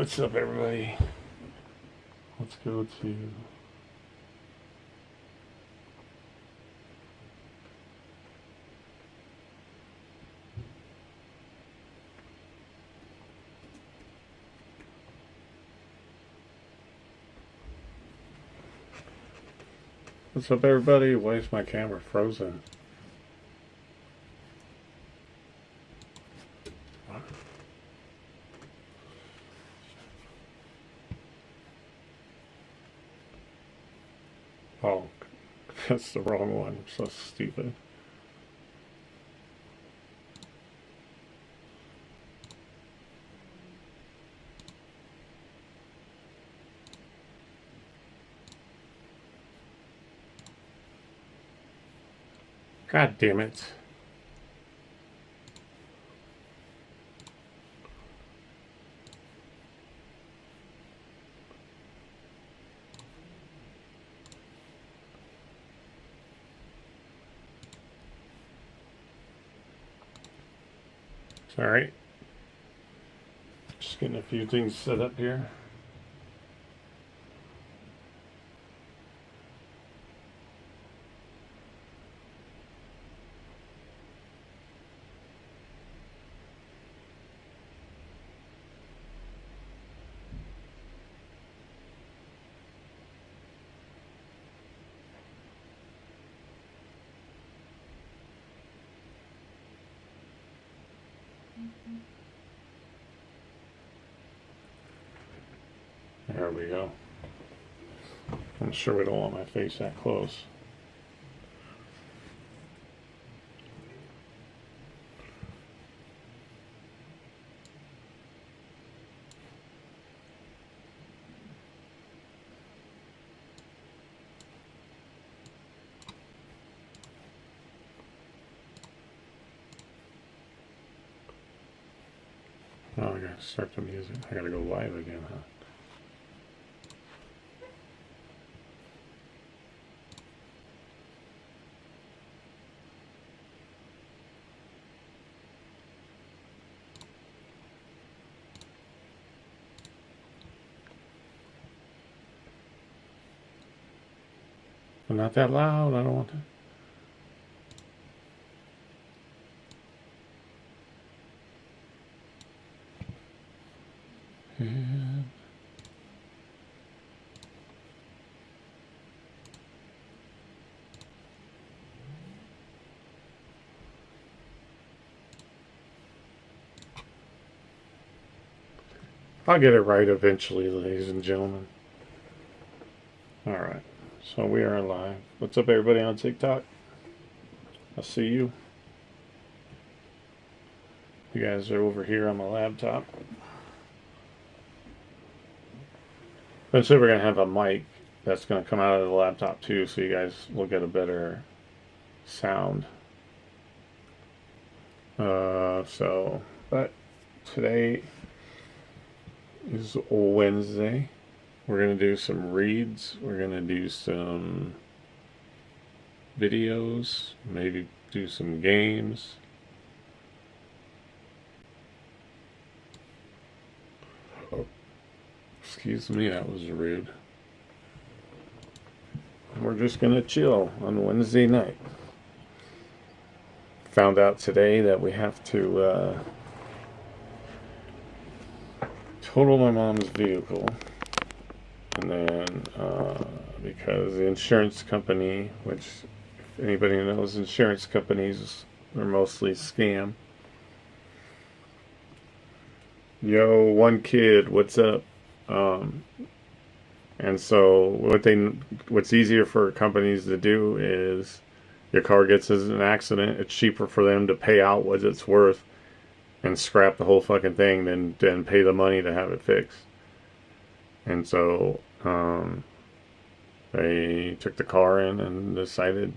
What's up, everybody? Let's go to... What's up, everybody? Why is my camera frozen? Oh, that's the wrong one. I'm so stupid. God damn it. Alright. Just getting a few things set up here. There we go. I'm sure we don't want my face that close. Oh, I gotta start the music. I gotta go live again, huh? But not that loud. I don't want to. And I'll get it right eventually, ladies and gentlemen. Alright, so we are live. What's up, everybody on TikTok? I see you. You guys are over here on my laptop. Eventually we're going to have a mic that's going to come out of the laptop too, so you guys will get a better sound. But today is Wednesday. We're going to do some reads. We're going to do some videos, maybe do some games. Oh, excuse me, that was rude. We're just going to chill on Wednesday night. Found out today that we have to total my mom's vehicle. And then, because the insurance company, which if anybody knows, insurance companies are mostly scam. Yo, one kid, what's up? And so what's easier for companies to do is your car gets in an accident, it's cheaper for them to pay out what it's worth and scrap the whole fucking thing than pay the money to have it fixed. And so they took the car in and decided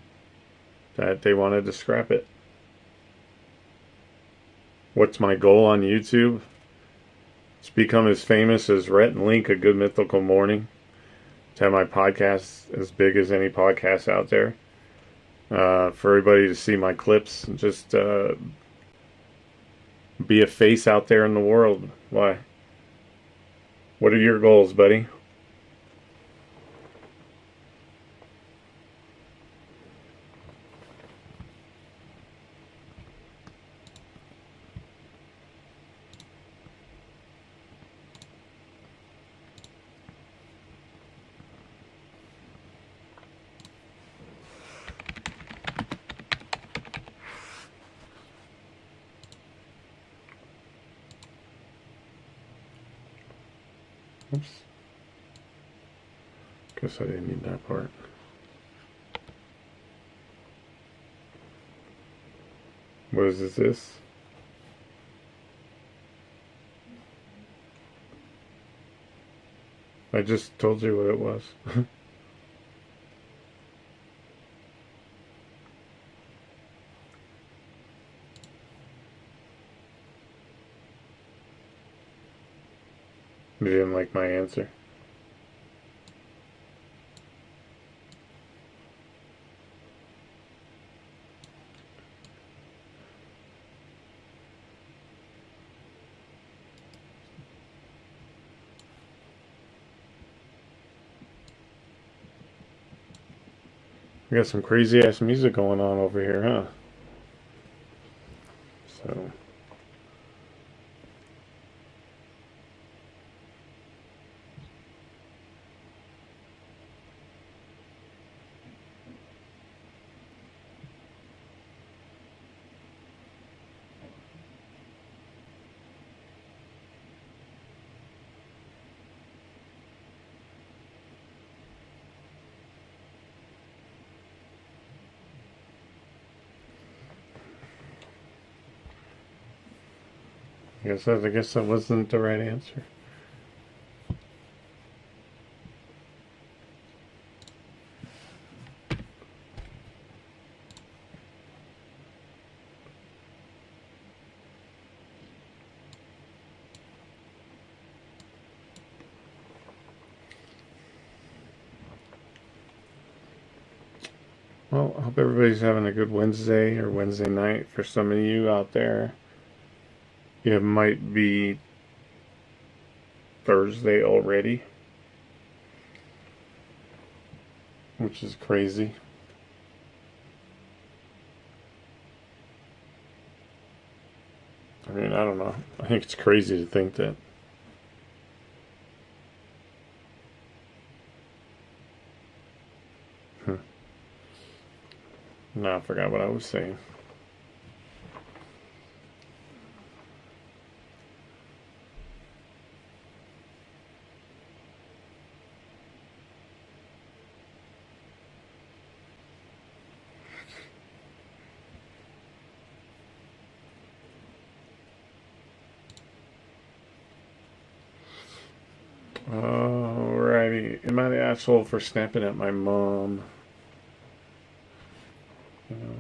that they wanted to scrap it. What's my goal on YouTube? It's become as famous as Rhett and Link, A Good Mythical Morning. To have my podcast as big as any podcast out there. For everybody to see my clips and just be a face out there in the world. Why? What are your goals, buddy? Oops. Guess I didn't need that part. What is this? I just told you what it was. You didn't like my answer. We got some crazy ass music going on over here, huh? So. I guess that wasn't the right answer. Well, I hope everybody's having a good Wednesday or Wednesday night. For some of you out there, it might be Thursday already, which is crazy. I mean, I don't know. I think it's crazy to think that. No, I forgot what I was saying. Alrighty. Am I the asshole for snapping at my mom? You know.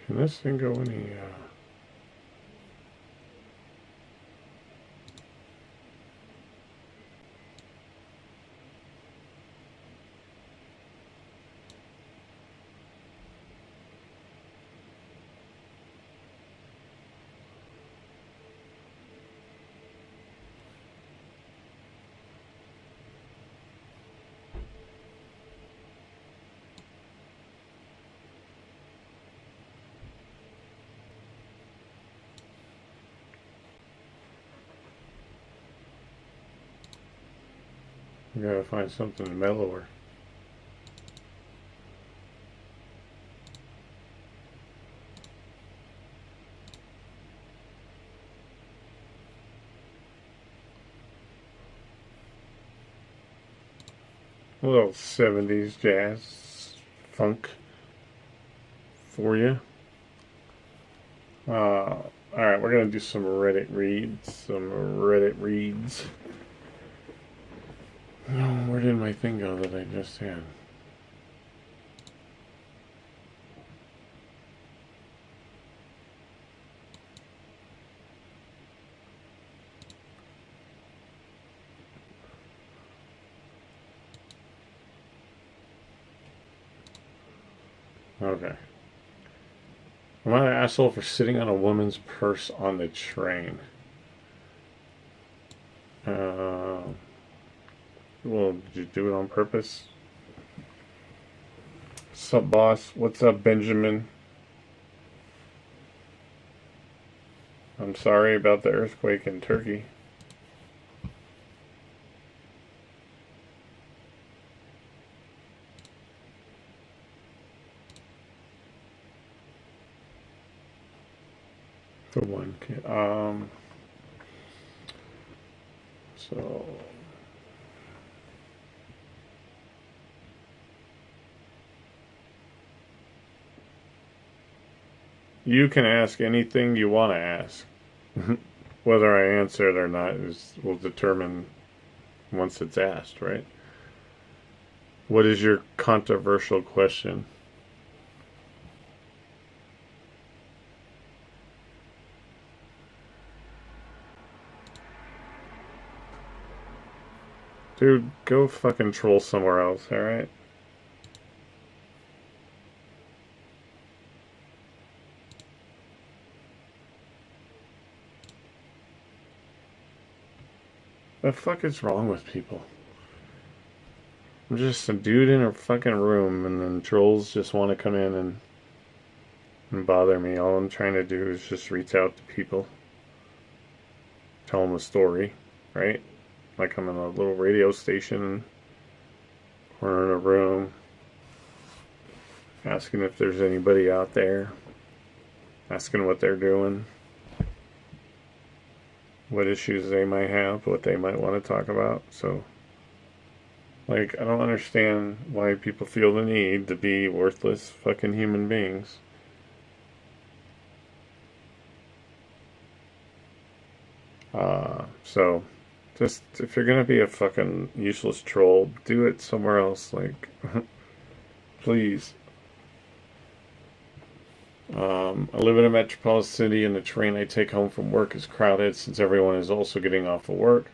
Can this thing go any? We gotta find something mellower. A little 70s jazz funk for you. Alright, we're gonna do some Reddit reads. Oh, where did my thing go that I just had? Okay. Am I an asshole for sitting on a woman's purse on the train? Well, did you do it on purpose? Sup, boss? What's up, Benjamin? I'm sorry about the earthquake in Turkey. For one kid. So you can ask anything you want to ask. Whether I answer it or not will determine once it's asked, right? What is your controversial question? Dude, go fucking troll somewhere else, alright? The fuck is wrong with people? I'm just a dude in a fucking room, and then trolls just want to come in and bother me. All I'm trying to do is just reach out to people, tell them a story, right? Like I'm in a little radio station, or in a room, asking if there's anybody out there, asking what they're doing, what issues they might have, what they might want to talk about. So, like, I don't understand why people feel the need to be worthless fucking human beings. So, just, if you're gonna be a fucking useless troll, do it somewhere else, like, please. I live in a metropolitan city, and the train I take home from work is crowded since everyone is also getting off of work.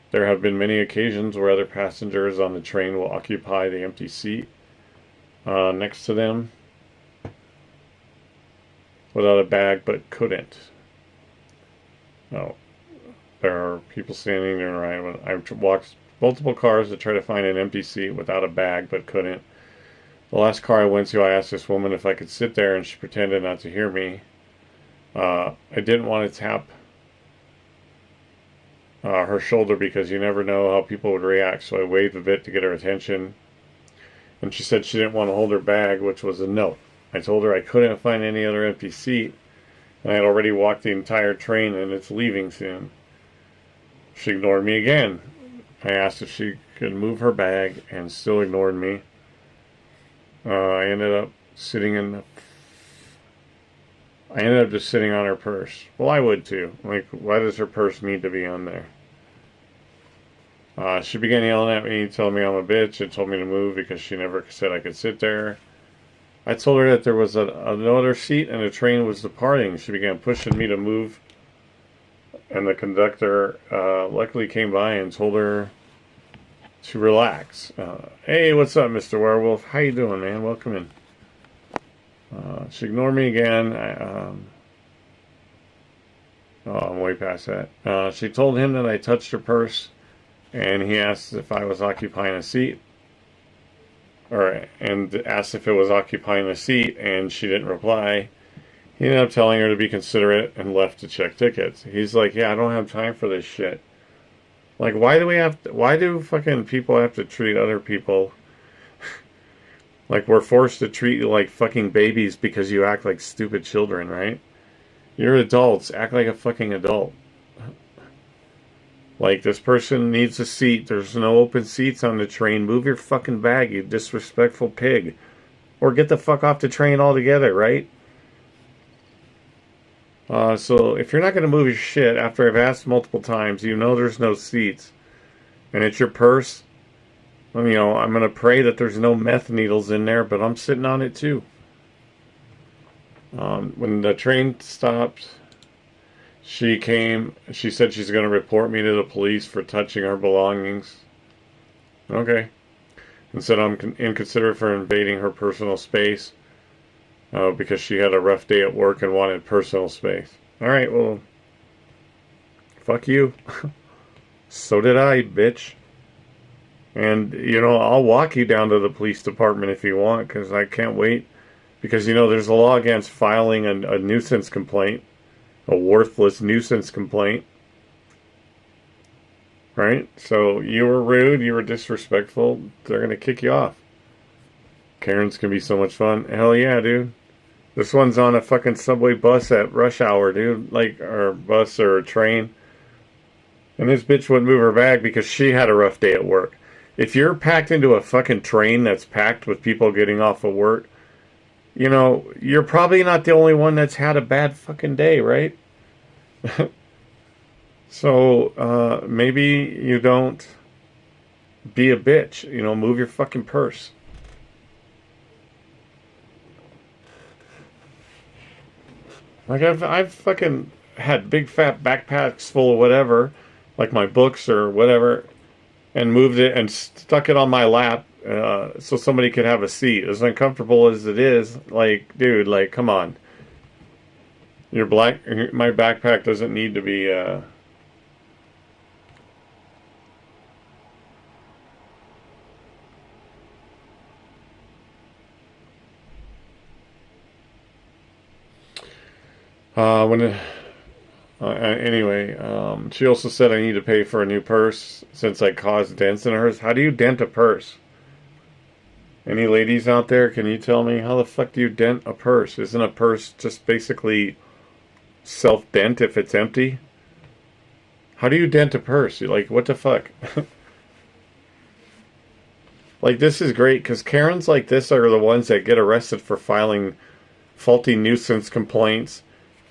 There have been many occasions where other passengers on the train will occupy the empty seat next to them without a bag but couldn't. Oh, there are people standing there, right? I've walked multiple cars to try to find an empty seat without a bag but couldn't. The last car I went to, I asked this woman if I could sit there, and she pretended not to hear me. I didn't want to tap her shoulder because you never know how people would react, so I waved a bit to get her attention. And she said she didn't want to hold her bag, which was a no. I told her I couldn't find any other empty seat, and I had already walked the entire train and it's leaving soon. She ignored me again. I asked if she could move her bag and still ignored me. I ended up just sitting on her purse. Well, I would too. Like, why does her purse need to be on there? She began yelling at me, telling me I'm a bitch, and told me to move because she never said I could sit there. I told her that there was another seat and the train was departing. She began pushing me to move, and the conductor luckily came by and told her to relax. Hey, what's up, Mr. Werewolf? How you doing, man? Welcome in. She ignored me again. I'm way past that. She told him that I touched her purse, and he asked if I was occupying a seat. And asked if it was occupying a seat, and she didn't reply. He ended up telling her to be considerate and left to check tickets. He's like, yeah, I don't have time for this shit. Like, why do fucking people have to treat other people like we're forced to treat you like fucking babies because you act like stupid children, right? You're adults. Act like a fucking adult. Like, this person needs a seat. There's no open seats on the train. Move your fucking bag, you disrespectful pig. Or get the fuck off the train altogether, right? So if you're not going to move your shit after I've asked multiple times, you know there's no seats, and it's your purse, I'm going to pray that there's no meth needles in there, but I'm sitting on it too. When the train stopped, she said she's going to report me to the police for touching her belongings. Okay. And said I'm inconsiderate for invading her personal space because she had a rough day at work and wanted personal space. Alright, well, fuck you. So did I, bitch. And, I'll walk you down to the police department if you want, because I can't wait. Because, there's a law against filing a nuisance complaint. A worthless nuisance complaint. Right? So, you were rude, you were disrespectful, they're going to kick you off. Karen's going to be so much fun. Hell yeah, dude. This one's on a fucking subway bus at rush hour, dude. Or bus or a train. And this bitch wouldn't move her bag because she had a rough day at work. If you're packed into a fucking train that's packed with people getting off of work, you're probably not the only one that's had a bad fucking day, right? So, maybe you don't be a bitch. Move your fucking purse. Like, I've fucking had big fat backpacks full of whatever, like my books or whatever, and moved it and stuck it on my lap so somebody could have a seat. As uncomfortable as it is, like, dude, like, come on. My backpack doesn't need to be, anyway, she also said I need to pay for a new purse since I caused dents in hers. How do you dent a purse? Any ladies out there, can you tell me how the fuck do you dent a purse? Isn't a purse just basically self-dent if it's empty? How do you dent a purse? You're like, what the fuck? Like, this is great because Karens like this are the ones that get arrested for filing faulty nuisance complaints,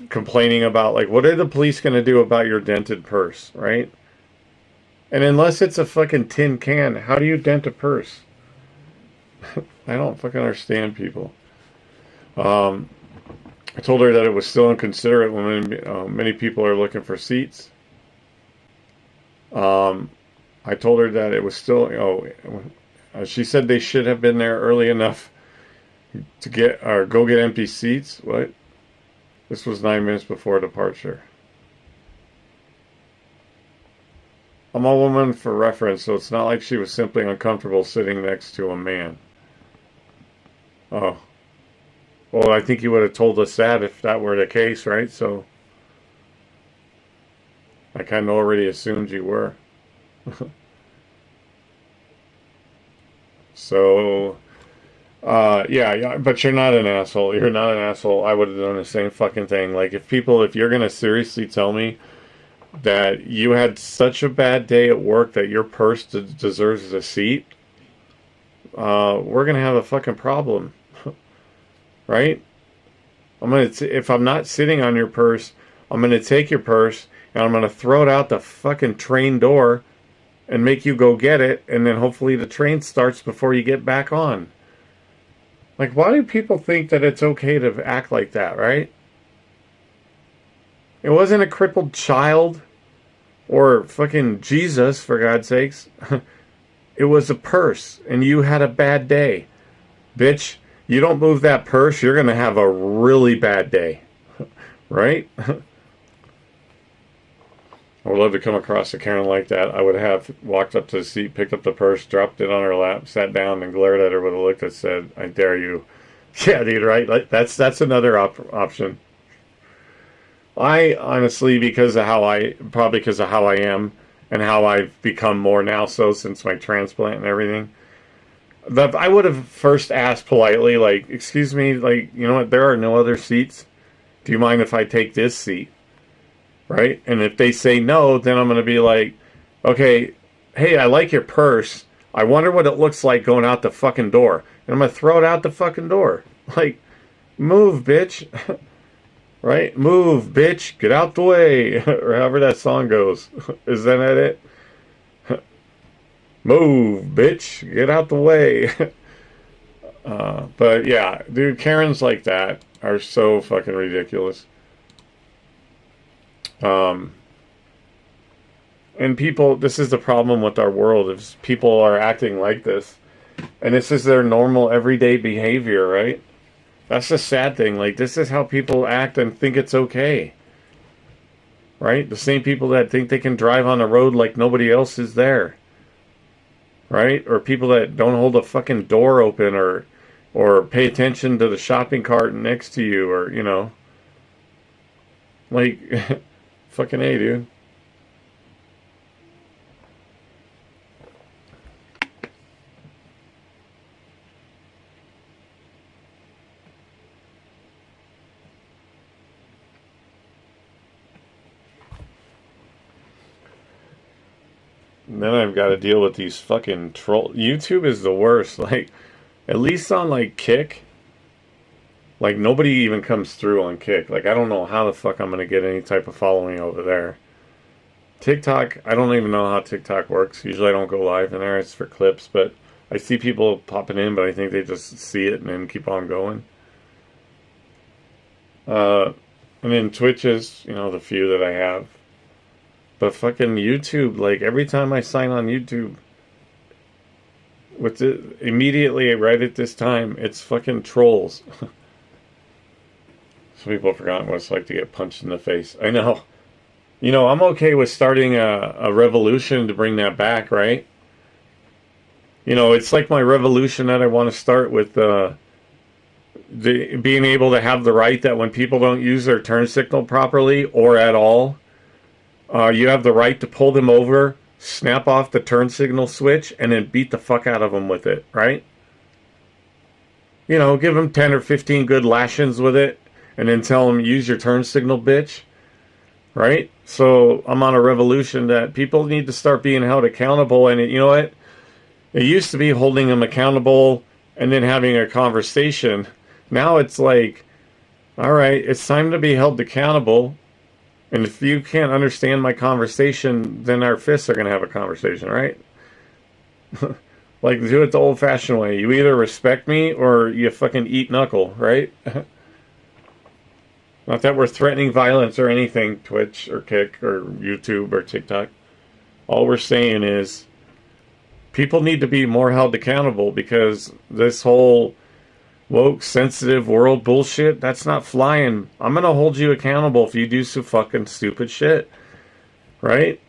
complaining about, like, what are the police going to do about your dented purse, right? And unless it's a fucking tin can, how do you dent a purse? I don't fucking understand people. I told her that it was still inconsiderate when many people are looking for seats. I told her that it was still, she said they should have been there early enough to go get empty seats. What? This was 9 minutes before departure. I'm a woman for reference, so it's not like she was simply uncomfortable sitting next to a man. Oh. Well, I think you would have told us that if that were the case, right? So, I kind of already assumed you were. So, yeah, but you're not an asshole. You're not an asshole. I would have done the same fucking thing. Like, if you're going to seriously tell me that you had such a bad day at work that your purse deserves a seat, we're going to have a fucking problem. Right? If I'm not sitting on your purse, I'm going to take your purse and I'm going to throw it out the fucking train door and make you go get it, and then hopefully the train starts before you get back on. Like, why do people think that it's okay to act like that, right? It wasn't a crippled child or fucking Jesus, for God's sakes. It was a purse, and you had a bad day. Bitch, you don't move that purse, you're going to have a really bad day. Right? I would love to come across a Karen like that. I would have walked up to the seat, picked up the purse, dropped it on her lap, sat down, and glared at her with a look that said, "I dare you." Yeah, dude, right? Like, that's another option. I honestly, probably because of how I am and how I've become more now so since my transplant and everything, I would have first asked politely, like, "Excuse me, like, you know what, there are no other seats. Do you mind if I take this seat?" Right? And if they say no, then I'm going to be like, Okay, hey, I like your purse. I wonder what it looks like going out the fucking door. And I'm gonna throw it out the fucking door. Like, move, bitch. Right? Move, bitch. Get out the way. Or however that song goes. Is that it? Move, bitch. Get out the way. But yeah, dude, Karens like that are so fucking ridiculous. Um, and people, this is the problem with our world, is people are acting like this. And this is their normal everyday behavior, right? That's the sad thing. Like, this is how people act and think it's okay. Right? The same people that think they can drive on the road like nobody else is there. Right? Or people that don't hold a fucking door open or pay attention to the shopping cart next to you, or, you know. Like, fucking A, dude. And then I've got to deal with these fucking troll. YouTube is the worst. Like, at least on, like, Kick, like, nobody even comes through on Kick. Like, I don't know how the fuck I'm going to get any type of following over there. TikTok, I don't even know how TikTok works. Usually I don't go live in there. It's for clips, but I see people popping in, but I think they just see it and then keep on going. And then Twitch is, you know, the few that I have. But fucking YouTube, like, every time I sign on YouTube, with it, immediately right at this time, it's fucking trolls. Some people have forgotten what it's like to get punched in the face. I know. You know, I'm okay with starting a revolution to bring that back, right? You know, it's like my revolution that I want to start with the being able to have the right that when people don't use their turn signal properly or at all, you have the right to pull them over, snap off the turn signal switch, and then beat the fuck out of them with it, right? You know, give them 10 or 15 good lashings with it, and then tell them, use your turn signal, bitch. Right? So I'm on a revolution that people need to start being held accountable. And you know what? It used to be holding them accountable and then having a conversation. Now it's like, all right, it's time to be held accountable. And if you can't understand my conversation, then our fists are going to have a conversation, right? Like, do it the old-fashioned way. You either respect me or you fucking eat knuckle, right? Not that we're threatening violence or anything, Twitch or Kick or YouTube or TikTok. All we're saying is people need to be more held accountable, because this whole woke, sensitive world bullshit, that's not flying. I'm going to hold you accountable if you do some fucking stupid shit. Right?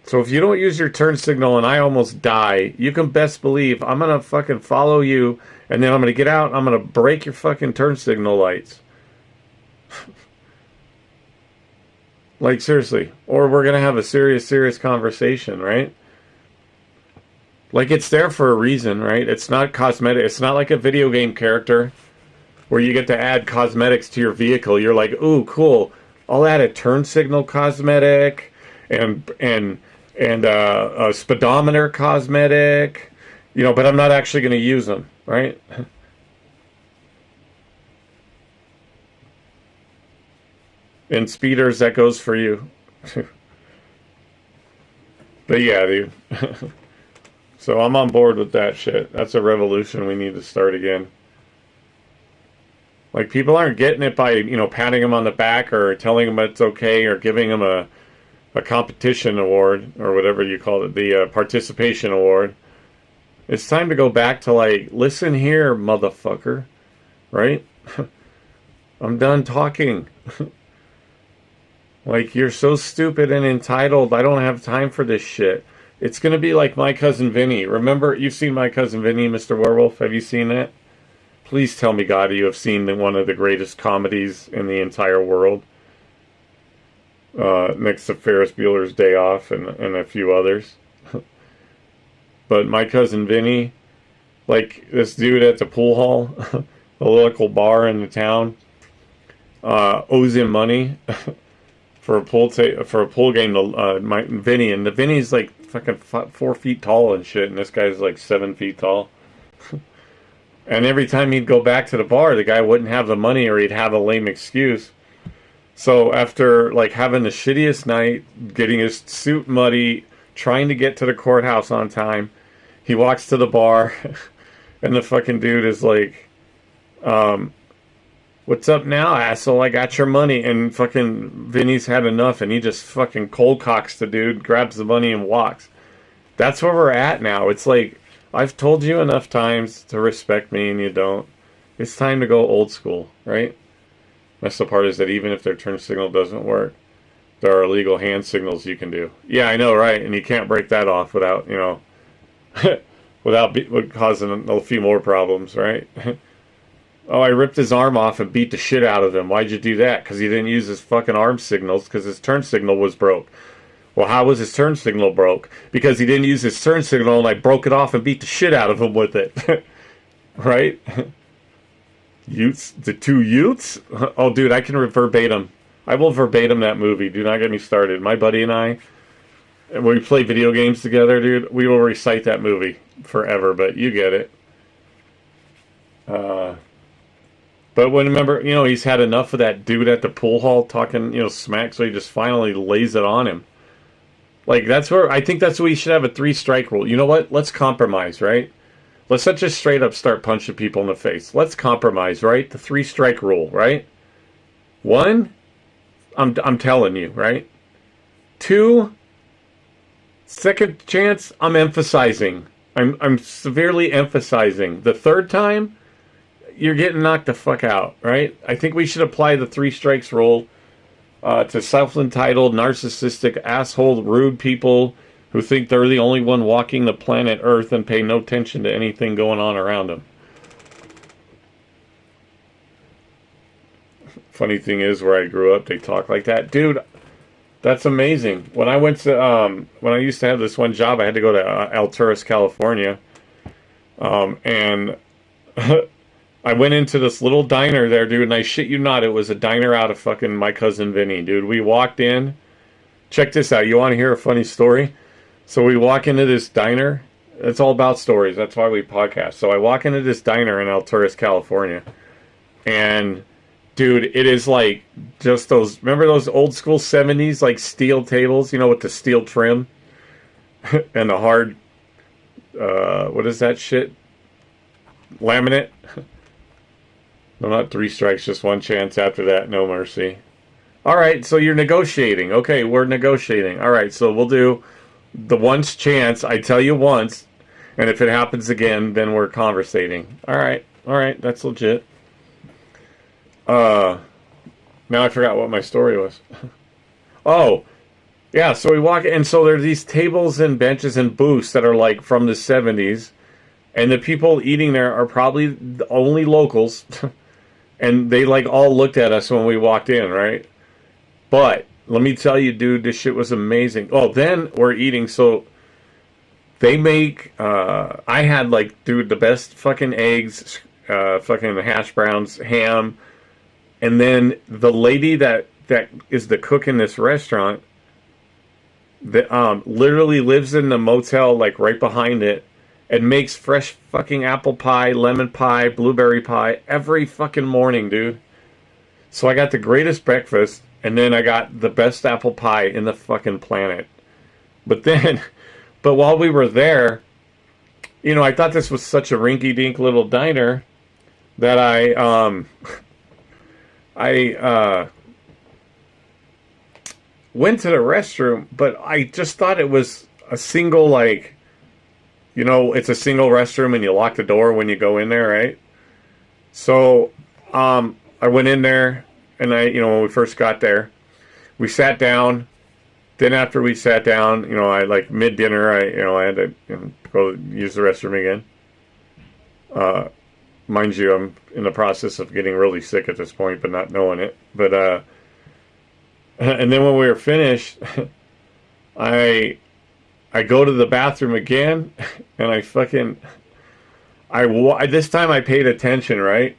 So if you don't use your turn signal and I almost die, you can best believe I'm going to fucking follow you, and then I'm going to get out and I'm going to break your fucking turn signal lights. Like, seriously. Or we're going to have a serious conversation, right? Like, it's there for a reason, right? It's not cosmetic. It's not like a video game character where you get to add cosmetics to your vehicle. You're like, ooh, cool. I'll add a turn signal cosmetic and a speedometer cosmetic, you know, but I'm not actually going to use them, right? And speeders, that goes for you. But yeah, dude. So I'm on board with that shit. That's a revolution we need to start again. Like, people aren't getting it by, you know, patting them on the back or telling them it's okay or giving them a competition award or whatever you call it, the participation award. It's time to go back to, like, listen here, motherfucker. Right? I'm done talking. Like, you're so stupid and entitled. I don't have time for this shit. It's going to be like My Cousin Vinny. Remember, you've seen My Cousin Vinny, Mr. Werewolf? Have you seen that? Please tell me, God, you have seen one of the greatest comedies in the entire world. Next to Ferris Bueller's Day Off and a few others. But My Cousin Vinny, like this dude at the pool hall, the local bar in the town, owes him money for a pool game. My Vinny, and the Vinny's like fucking 4 feet tall and shit, and this guy's like 7 feet tall. And every time he'd go back to the bar, the guy wouldn't have the money, or he'd have a lame excuse. So after like having the shittiest night, getting his suit muddy, trying to get to the courthouse on time, he walks to the bar, and the fucking dude is like, "What's up now, asshole? I got your money." And fucking Vinny's had enough, and he just fucking cold cocks the dude, grabs the money, and walks. That's where we're at now. It's like, I've told you enough times to respect me, and you don't. It's time to go old school, right? That's the part, is that even if their turn signal doesn't work, there are illegal hand signals you can do. Yeah, I know, right? And you can't break that off without, without causing a few more problems, right? Oh, I ripped his arm off and beat the shit out of him. Why'd you do that? Because he didn't use his fucking arm signals, because his turn signal was broke. Well, how was his turn signal broke? Because he didn't use his turn signal, and I broke it off and beat the shit out of him with it. Right? Utes? The two Utes? Oh, dude, I can verbatim. I will verbatim that movie. Do not get me started. My buddy and I, when we play video games together, dude, we will recite that movie forever, but you get it. But when, remember, he's had enough of that dude at the pool hall talking, smack, so he just finally lays it on him. Like, I think that's where we should have a 3-strike rule. You know what? Let's compromise, right? Let's not just straight up start punching people in the face. Let's compromise, right? The 3-strike rule, right? 1, I'm telling you, right? 2, second chance, I'm emphasizing. I'm severely emphasizing. The third time, you're getting knocked the fuck out, right? I think we should apply the 3 strikes rule to self-entitled, narcissistic, asshole, rude people who think they're the only one walking the planet Earth and pay no attention to anything going on around them. Funny thing is, where I grew up, they talk like that. Dude, that's amazing. When I used to have this one job, I had to go to Alturas, California. And I went into this little diner there, dude, and I shit you not, it was a diner out of fucking My Cousin Vinny, dude. We walked in. Check this out. You want to hear a funny story? So we walk into this diner. It's all about stories. That's why we podcast. So I walk into this diner in Alturas, California. And, dude, it is like just those, remember those old school 70s, like steel tables, with the steel trim? And the hard, what is that shit? Laminate? No, not 3 strikes, just 1 chance. After that, no mercy. All right, so you're negotiating. Okay, we're negotiating. All right, so we'll do the once chance. I tell you once, and if it happens again, then we're conversating. All right, that's legit. Now I forgot what my story was. Oh, yeah, so we walk, and so there's these tables and benches and booths that are like from the 70s, and the people eating there are probably the only locals. And they like all looked at us when we walked in, right? But let me tell you, dude, this shit was amazing. Oh, then we're eating. So they make, I had like, dude, the best fucking eggs, fucking hash browns, ham. And then the lady that is the cook in this restaurant, that literally lives in the motel like right behind it, and makes fresh fucking apple pie, lemon pie, blueberry pie every fucking morning, dude. So I got the greatest breakfast, and then I got the best apple pie in the fucking planet. But while we were there, I thought this was such a rinky-dink little diner that I went to the restroom, but I just thought it was a single, like, it's a single restroom and you lock the door when you go in there, right? So, I went in there, and when we first got there, we sat down. Then after we sat down, I like mid-dinner, I had to go use the restroom again. Mind you, I'm in the process of getting really sick at this point, but not knowing it. But, and then when we were finished, I go to the bathroom again, and this time I paid attention, right?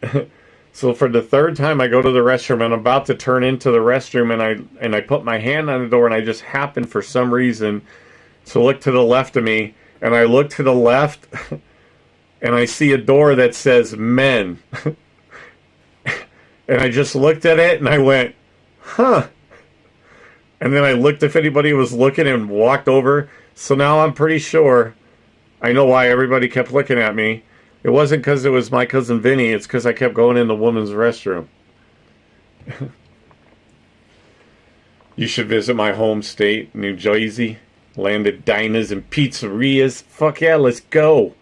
So for the third time, I go to the restroom and I'm about to turn into the restroom, and I put my hand on the door, and I just happen for some reason to look to the left of me, and I look to the left and I see a door that says men. And I just looked at it and I went, huh. And then I looked if anybody was looking and walked over. So now I'm pretty sure I know why everybody kept looking at me. It wasn't because it was my cousin Vinny. It's because I kept going in the woman's restroom. You should visit my home state, New Jersey. Land of diners and pizzerias. Fuck yeah, let's go.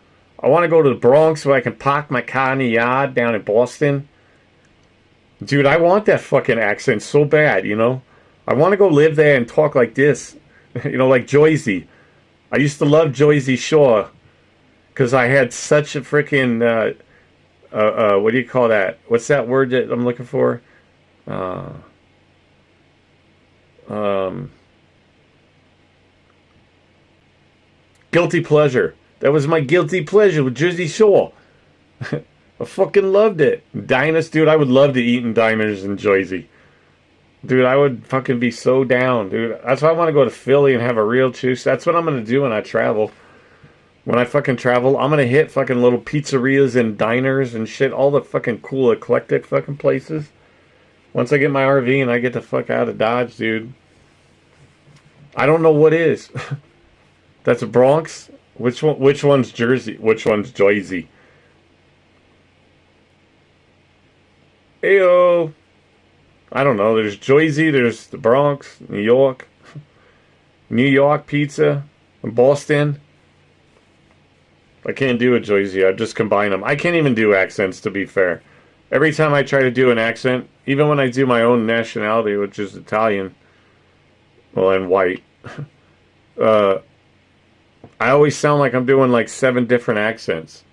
I want to go to the Bronx so I can park my car in the yard down in Boston. Dude, I want that fucking accent so bad, you know? I want to go live there and talk like this. You know, like Jersey. I used to love Jersey Shore. Because I had such a freaking, what do you call that? What's that word that I'm looking for? Guilty pleasure. That was my guilty pleasure with Jersey Shore. I fucking loved it. Diners, dude, I would love to eat in diners in Jersey. Dude, I would fucking be so down, dude. That's why I want to go to Philly and have a real juice. That's what I'm going to do when I travel. When I fucking travel, I'm going to hit fucking little pizzerias and diners and shit. All the fucking cool, eclectic fucking places. Once I get my RV and I get the fuck out of Dodge, dude. I don't know what is. That's a Bronx? Which one? Which one's Jersey? Which one's Jersey? Ayo. I don't know. There's Jersey. There's the Bronx, New York. New York pizza. Boston. I can't do a Jersey. I just combine them. I can't even do accents, to be fair. Every time I try to do an accent, even when I do my own nationality, which is Italian, well, and white, I always sound like I'm doing like 7 different accents.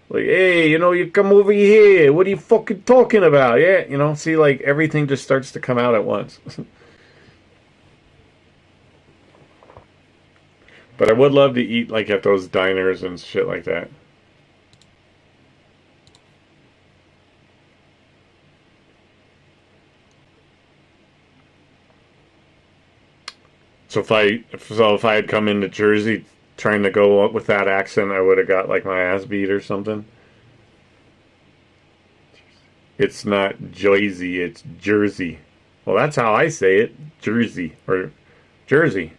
Like, hey, you know, you come over here. What are you fucking talking about? Yeah, you know, see, like, everything just starts to come out at once. But I would love to eat, like, at those diners and shit like that. So if I had come into Jersey trying to go up with that accent, I would have got, like, my ass beat or something. It's not Jersey, it's Jersey. Well, that's how I say it. Jersey. Or Jersey.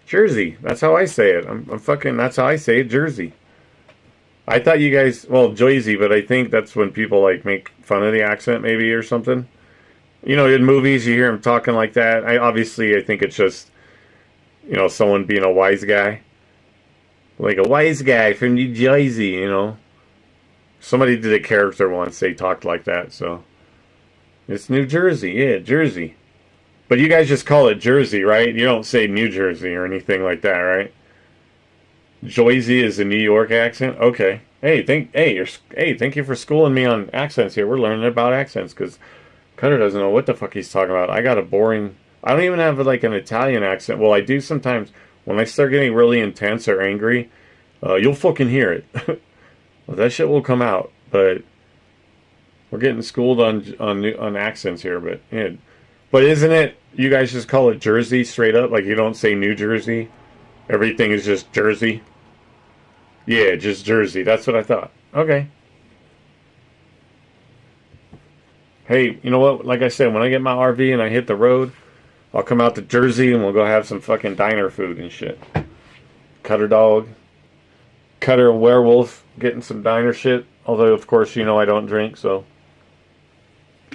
Jersey. That's how I say it. I'm fucking, that's how I say it, Jersey. I thought you guys, well, Jersey, but I think that's when people, like, make fun of the accent, maybe, or something. You know, in movies, you hear them talking like that. I think it's just, you know, someone being a wise guy. Like a wise guy from New Jersey, you know. Somebody did a character once, they talked like that, so. It's New Jersey, yeah, Jersey. But you guys just call it Jersey, right? You don't say New Jersey or anything like that, right? Jersey is a New York accent? Okay. Hey, thank you for schooling me on accents here. We're learning about accents, because Cutter doesn't know what the fuck he's talking about. I got a boring... I don't even have, like, an Italian accent. Well, I do sometimes. When I start getting really intense or angry, you'll fucking hear it. Well, that shit will come out, but we're getting schooled on accents here. But yeah, but isn't it? You guys just call it Jersey straight up, like you don't say New Jersey. Everything is just Jersey. Yeah, just Jersey. That's what I thought. Okay. Hey, you know what? Like I said, when I get my RV and I hit the road, I'll come out to Jersey and we'll go have some fucking diner food and shit. Cutter dog. Cutter a werewolf. Getting some diner shit. Although, of course, you know I don't drink, so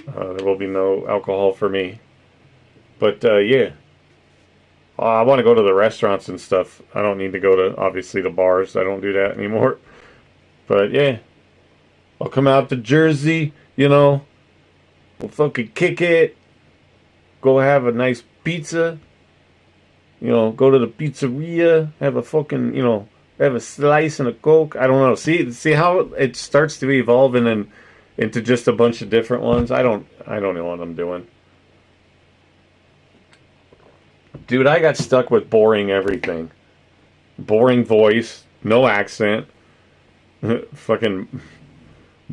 there will be no alcohol for me. But, yeah. I want to go to the restaurants and stuff. I don't need to go to, obviously, the bars. I don't do that anymore. But, yeah. I'll come out to Jersey, you know. We'll fucking kick it. Go have a nice pizza. You know, go to the pizzeria. Have a fucking, you know, have a slice and a Coke. I don't know. See how it starts to evolve into just a bunch of different ones? I don't know what I'm doing. Dude, I got stuck with boring everything. Boring voice. No accent. Fucking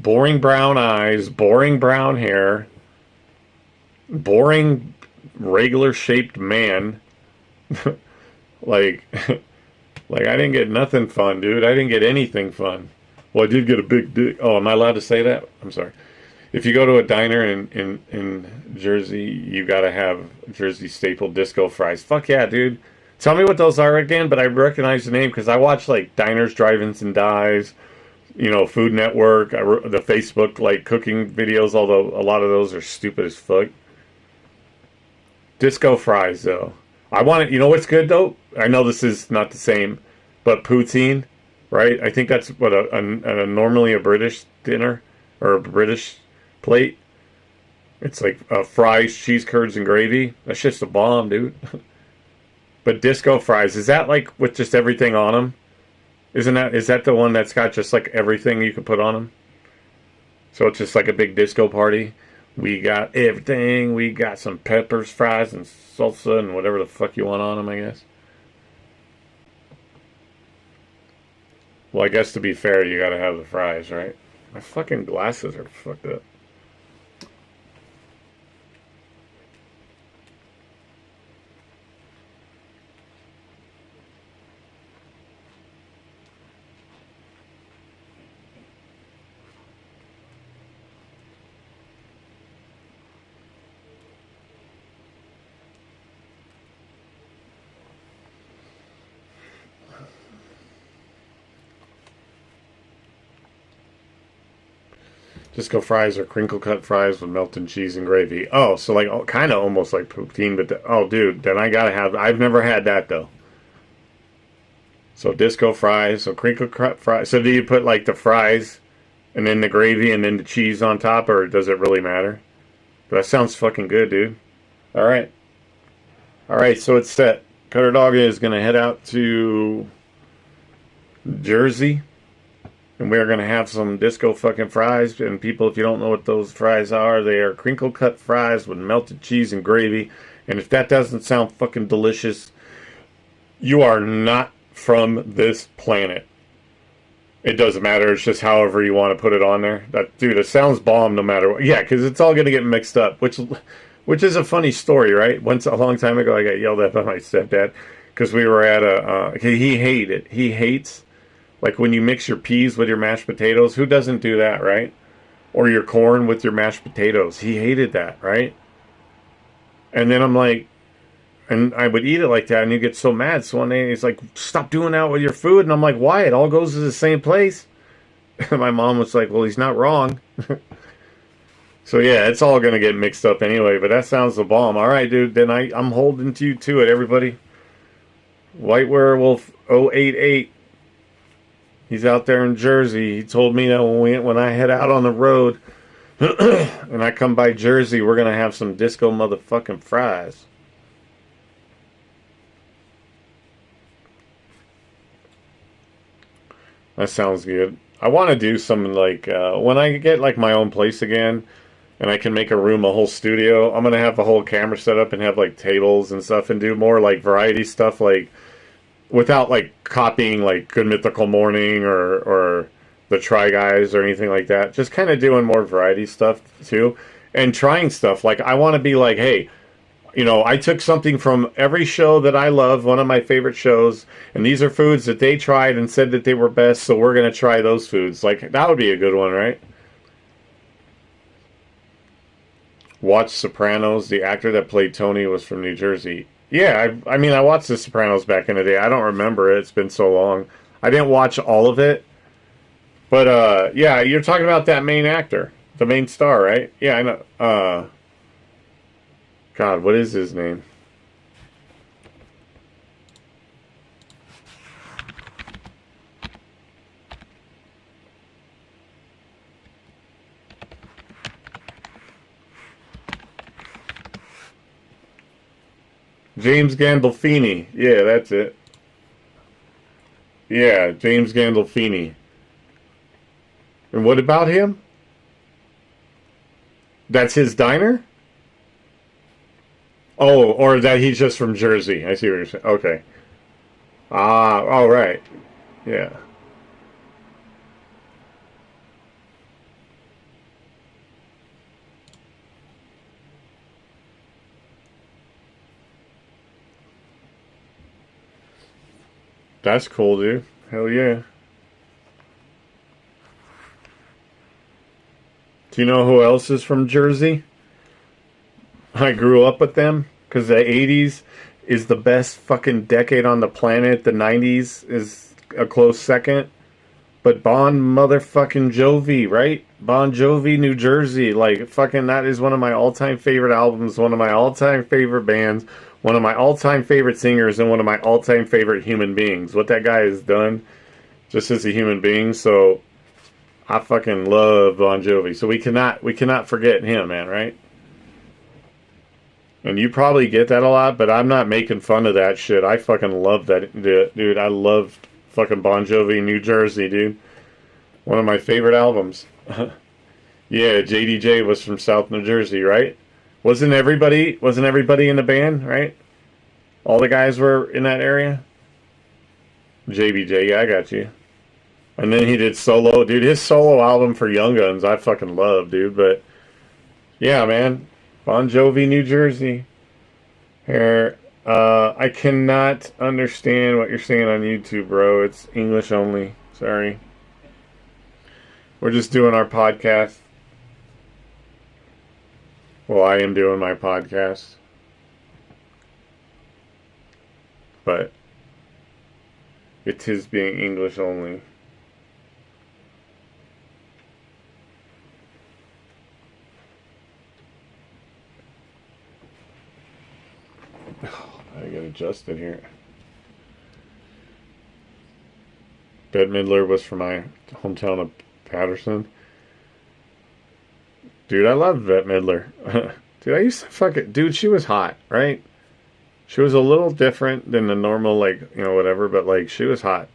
boring brown eyes, boring brown hair, boring regular shaped man. like, like I didn't get nothing fun, dude. I didn't get anything fun. Well, I did get a big dick. Oh, am I allowed to say that? I'm sorry. If you go to a diner in Jersey, you gotta have Jersey staple disco fries. Fuck yeah, dude. Tell me what those are again, but I recognize the name because I watch like Diners, Drive-Ins, and Dives, Food Network, the Facebook like cooking videos, although a lot of those are stupid as fuck. Disco fries, though. I want it. You know what's good, though? I know this is not the same, but poutine, right? I think that's what a normally a British dinner or a British plate. It's like fries, cheese curds, and gravy. That's just a bomb, dude. But disco fries, is that like with just everything on them? Is that the one that's got just like everything you can put on them? So it's just like a big disco party. We got everything. We got some peppers, fries, and salsa, and whatever the fuck you want on them, I guess. Well, I guess to be fair, you gotta have the fries, right? My fucking glasses are fucked up. Disco fries are crinkle cut fries with melted cheese and gravy. Oh, so like kind of almost like poutine, but oh, dude, then I gotta have. I've never had that though. So disco fries, so crinkle cut fries. So do you put like the fries and then the gravy and then the cheese on top, or does it really matter? But that sounds fucking good, dude. All right, all right. So it's set. Cutter Dog is gonna head out to Jersey. And we're going to have some disco fucking fries. And people, if you don't know what those fries are, they are crinkle cut fries with melted cheese and gravy. And if that doesn't sound fucking delicious, you are not from this planet. It doesn't matter. It's just however you want to put it on there. Dude, it sounds bomb no matter what. Yeah, because it's all going to get mixed up, which is a funny story, right? Once a long time ago, I got yelled at by my stepdad because we were at he hated. He hates. Like when you mix your peas with your mashed potatoes, who doesn't do that, right? Or your corn with your mashed potatoes. He hated that, right? And then I'm like, and I would eat it like that, and you get so mad. So one day he's like, stop doing that with your food. And I'm like, why? It all goes to the same place. And my mom was like, well, he's not wrong. So yeah, it's all going to get mixed up anyway, but that sounds the bomb. All right, dude, then I'm holding you to it, everybody. White Werewolf 088. He's out there in Jersey. He told me that when I head out on the road and I come by Jersey, we're going to have some disco motherfucking fries. That sounds good. I want to do something like, when I get like my own place again and I can make a room a whole studio, I'm going to have the whole camera set up and have like tables and stuff and do more like variety stuff like without like copying like Good Mythical Morning or the Try Guys or anything like that. Just kind of doing more variety stuff too and trying stuff. Like I want to be like, hey, I took something from every show that I love, one of my favorite shows, and these are foods that they tried and said that they were best, so we're going to try those foods. Like that would be a good one, right? Watch Sopranos. The actor that played Tony was from New Jersey. Yeah, I mean, I watched The Sopranos back in the day. I don't remember it. It's been so long. I didn't watch all of it. But, yeah, you're talking about that main actor. The main star, right? Yeah, I know. God, what is his name? James Gandolfini. Yeah, that's it. Yeah, James Gandolfini. And what about him? That's his diner? Oh, or that he's just from Jersey. I see what you're saying. Okay. Ah, all right. Yeah. That's cool, dude. Hell yeah. Do you know who else is from Jersey? I grew up with them because the 80s is the best fucking decade on the planet. The 90s is a close second. But Bon motherfucking Jovi, right? Bon Jovi, New Jersey. Like, fucking, that is one of my all-time favorite albums, one of my all-time favorite bands, one of my all-time favorite singers, and one of my all-time favorite human beings. What that guy has done just as a human being. So, I fucking love Bon Jovi. So we cannot forget him, man, right? And you probably get that a lot, but I'm not making fun of that shit. I fucking love that, dude. I love fucking Bon Jovi, New Jersey, dude. One of my favorite albums. Yeah, JDJ was from South New Jersey, right? Wasn't everybody in the band, right? All the guys were in that area? JBJ, yeah, I got you. And then he did solo. Dude, his solo album for Young Guns, I fucking love, dude. But, yeah, man. Bon Jovi, New Jersey. Here. I cannot understand what you're saying on YouTube, bro. It's English only. Sorry. We're just doing our podcast. Well, I am doing my podcast. But it is being English only. I gotta adjust it here. Bette Midler was from my hometown of Patterson. Dude, I love Bette Midler. Dude, I used to fuck it. Dude, she was hot, right? She was a little different than the normal, like, whatever, but, like, she was hot.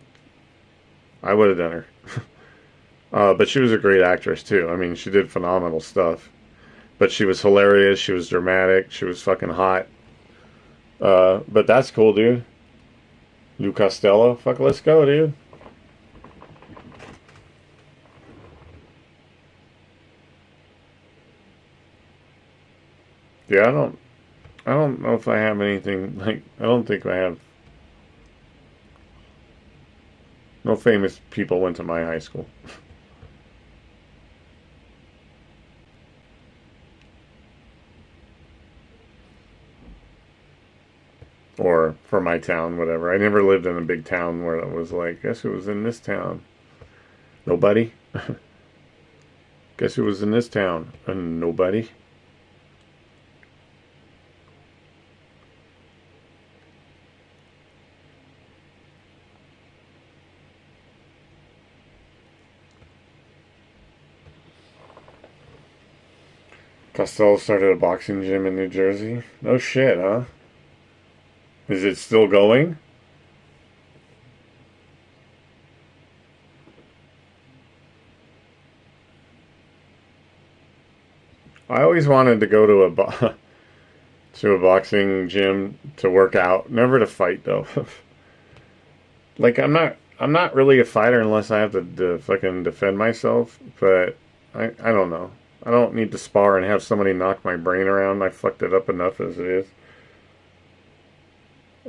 I would have done her. But she was a great actress, too. I mean, she did phenomenal stuff. But she was hilarious. She was dramatic. She was fucking hot. But that's cool, dude. Lou Costello. Fuck, let's go, dude. Yeah, I don't know if I have anything, like, I don't think I have. No famous people went to my high school. Or for my town, whatever. I never lived in a big town where it was like, guess who was in this town? Nobody. Guess who was in this town? Nobody. Costello started a boxing gym in New Jersey. No shit, huh? Is it still going? I always wanted to go to to a boxing gym to work out, never to fight though. Like I'm not really a fighter unless I have to fucking defend myself, but I don't know. I don't need to spar and have somebody knock my brain around. I fucked it up enough as it is.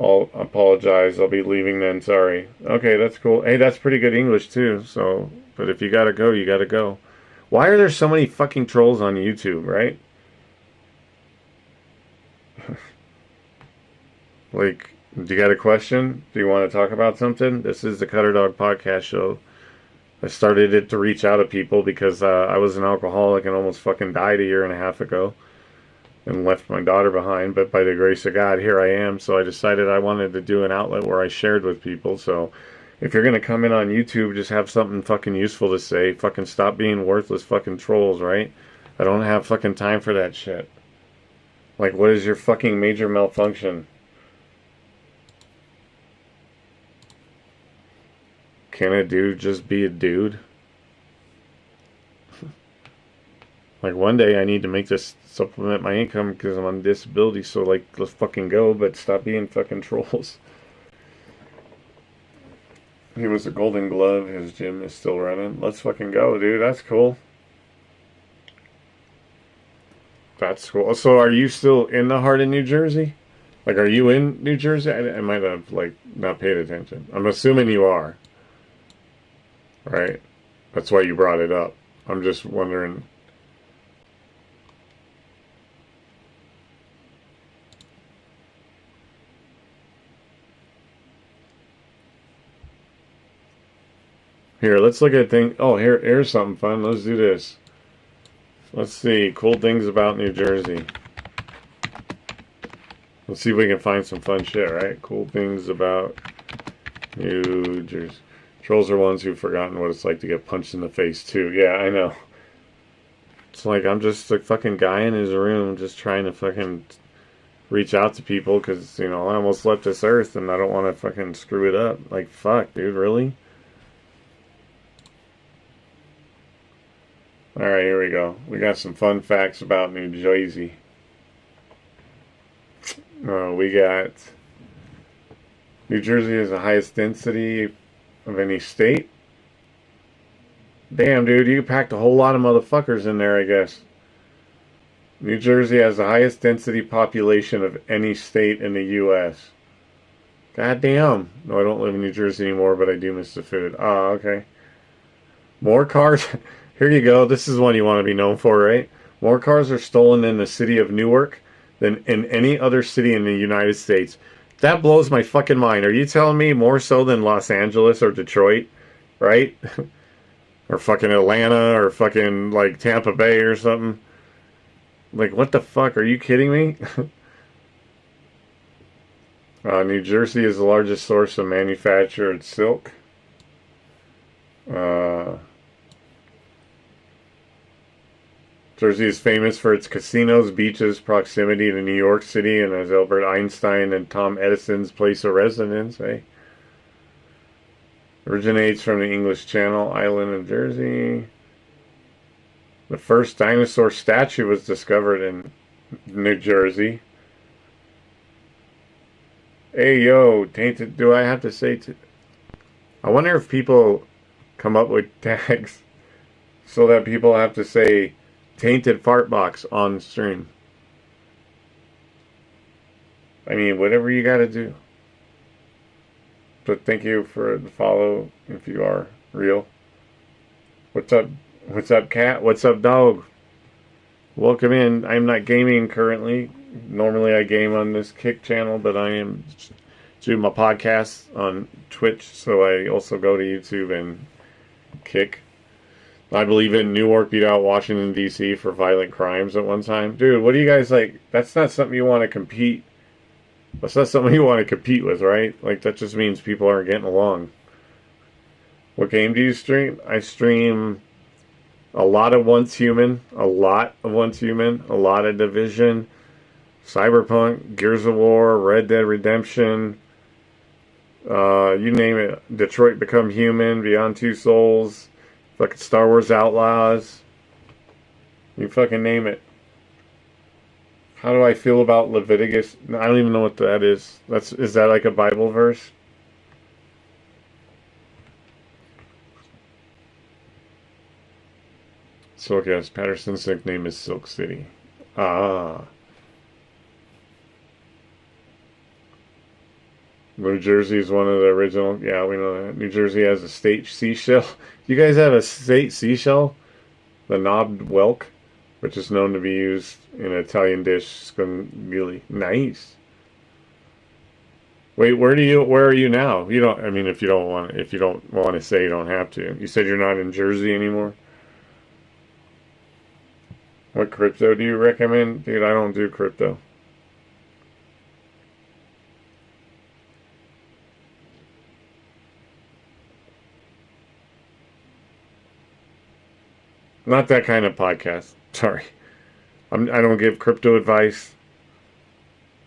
I'll apologize. I'll be leaving then. Sorry. Okay, that's cool. Hey, that's pretty good English too. So, but if you gotta go, you gotta go. Why are there so many fucking trolls on YouTube, right? Like, do you got a question? Do you want to talk about something? This is the Cutter Dog Podcast Show. I started it to reach out to people because I was an alcoholic and almost fucking died a year and a half ago and left my daughter behind. But by the grace of God, here I am. So I decided I wanted to do an outlet where I shared with people. So if you're going to come in on YouTube, just have something fucking useful to say. Fucking stop being worthless fucking trolls, right? I don't have fucking time for that shit. Like, what is your fucking major malfunction? Can a dude just be a dude? Like, one day I need to make this supplement my income because I'm on disability, so, like, let's fucking go, but stop being fucking trolls. He was a Golden Glove. His gym is still running. Let's fucking go, dude. That's cool. That's cool. So, are you still in the heart of New Jersey? Like, are you in New Jersey? I might have, like, not paid attention. I'm assuming you are, right? That's why you brought it up. I'm just wondering. Here, let's look at things. Oh, here's something fun. Let's do this. Let's see. Cool things about New Jersey. Let's see if we can find some fun shit, right? Cool things about New Jersey. Trolls are ones who've forgotten what it's like to get punched in the face, too. Yeah, I know. It's like I'm just a fucking guy in his room just trying to fucking reach out to people because, I almost left this earth and I don't want to fucking screw it up. Like, fuck, dude, really? Alright, here we go. We got some fun facts about New Jersey. We got New Jersey has the highest density of any state. Damn, dude, you packed a whole lot of motherfuckers in there, I guess. New Jersey has the highest density population of any state in the U.S. God damn. No, I don't live in New Jersey anymore, but I do miss the food. Oh, okay. More cars. Here you go. This is one you want to be known for, right? More cars are stolen in the city of Newark than in any other city in the United States. That blows my fucking mind. Are you telling me more so than Los Angeles or Detroit, right? Or fucking Atlanta or fucking like Tampa Bay or something? Like, what the fuck? Are you kidding me? New Jersey is the largest source of manufactured silk. Jersey is famous for its casinos, beaches, proximity to New York City, and as Albert Einstein and Tom Edison's place of residence. Originates from the English Channel Island of Jersey. The first dinosaur statue was discovered in New Jersey. Hey, yo, tainted. Do I have to say? I wonder if people come up with tags so that people have to say tainted fart box on stream. I mean, whatever you got to do. But thank you for the follow if you are real. What's up? What's up, cat? What's up, dog? Welcome in. I'm not gaming currently. Normally I game on this Kick channel, but I am doing my podcast on Twitch, so I also go to YouTube and Kick. I believe in Newark beat out Washington, D.C. for violent crimes at one time. Dude, what do you guys like? That's not something you want to compete. That's not something you want to compete with, right? Like, that just means people aren't getting along. What game do you stream? I stream a lot of Once Human, a lot of Division, Cyberpunk, Gears of War, Red Dead Redemption, you name it. Detroit Become Human, Beyond Two Souls, fucking Star Wars Outlaws. You fucking name it. How do I feel about Leviticus? I don't even know what that is. Is that like a Bible verse? Silk, yes. Patterson's nickname is Silk City. Ah. New Jersey is one of the original. Yeah, we know that. New Jersey has a state seashell. You guys have a state seashell? The knobbed whelk, which is known to be used in an Italian dish, scunguli. Nice. Wait, where are you now? You don't. I mean, if you don't want to say, you don't have to. You said you're not in Jersey anymore. What crypto do you recommend? Dude, I don't do crypto. Not that kind of podcast. Sorry. I don't give crypto advice.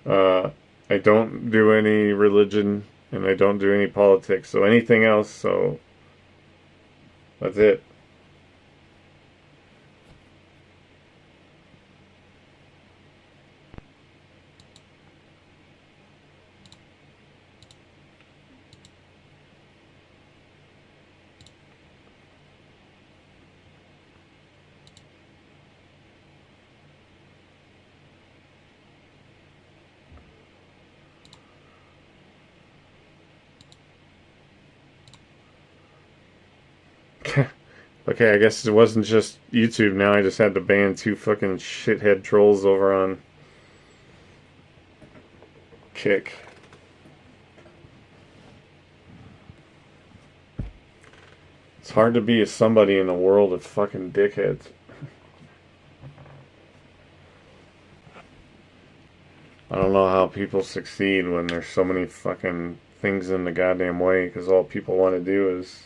I don't do any religion, and I don't do any politics. So anything else, so that's it. Okay, I guess it wasn't just YouTube. Now I just had to ban 2 fucking shithead trolls over on Kick. It's hard to be a somebody in a world of fucking dickheads. I don't know how people succeed when there's so many fucking things in the goddamn way, because all people want to do is,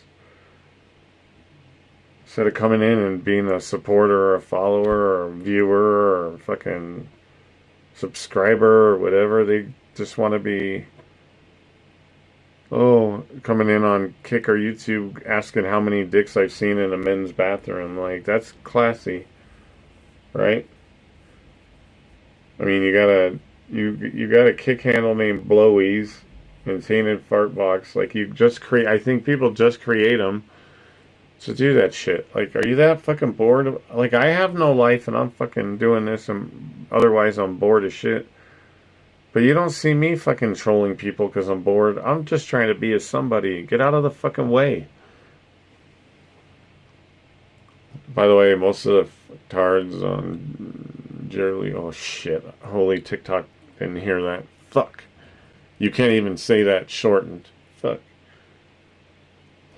instead of coming in and being a supporter or a follower or a viewer or a fucking subscriber or whatever, they just want to be, oh, coming in on Kick or YouTube asking how many dicks I've seen in a men's bathroom. Like, that's classy, right? I mean, you got a kick handle named Blowies and Tainted Fart Box. Like, you just create, I think people just create them to do that shit. Like, are you that fucking bored? Like, I have no life and I'm fucking doing this and otherwise I'm bored as shit. But you don't see me fucking trolling people because I'm bored. I'm just trying to be a somebody. Get out of the fucking way. By the way, most of the tards on Jerry, oh shit. Holy TikTok didn't hear that. Fuck. You can't even say that shortened. Fuck.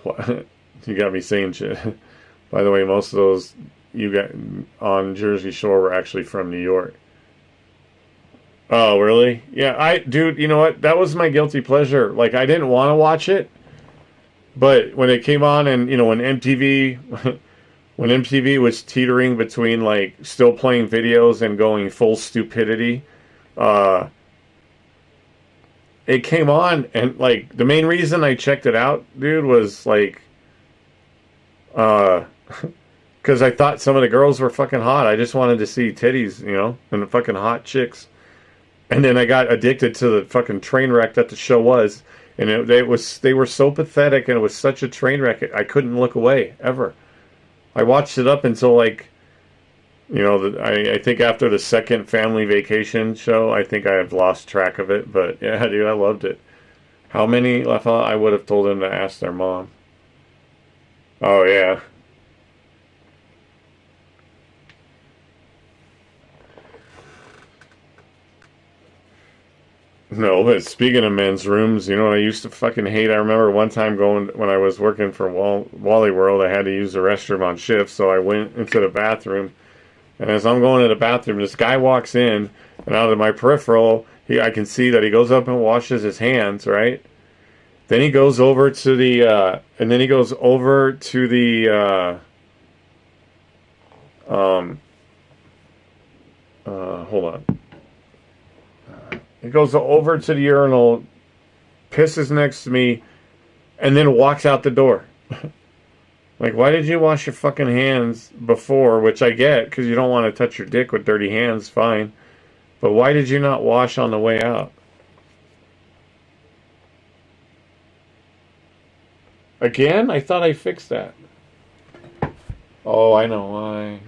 What? You got me saying shit. By the way, most of those you got on Jersey Shore were actually from New York. Oh, really? Yeah, dude, you know what? That was my guilty pleasure. Like, I didn't want to watch it, but when it came on and, when MTV, when MTV was teetering between, like, still playing videos and going full stupidity, uh, it came on and, like, the main reason I checked it out, dude, was, like, uh, because I thought some of the girls were fucking hot. I just wanted to see titties, and the fucking hot chicks. And then I got addicted to the fucking train wreck that the show was, and they were so pathetic, and it was such a train wreck. I couldn't look away ever. I watched it up until like, I think after the second Family Vacation show, I think I have lost track of it. But yeah, dude, I loved it. How many left out? I would have told them to ask their mom. Oh yeah. No, but speaking of men's rooms, you know what I used to fucking hate? I remember one time going, when I was working for Wally World, I had to use the restroom on shift, so I went into the bathroom, and as I'm going to the bathroom, this guy walks in, and out of my peripheral, I can see that he goes up and washes his hands, right? Then he goes over to the, hold on. He goes over to the urinal, pisses next to me, and then walks out the door. Like, why did you wash your fucking hands before? Which I get, because you don't want to touch your dick with dirty hands, fine. But why did you not wash on the way out? Again? I thought I fixed that. Oh, I know why.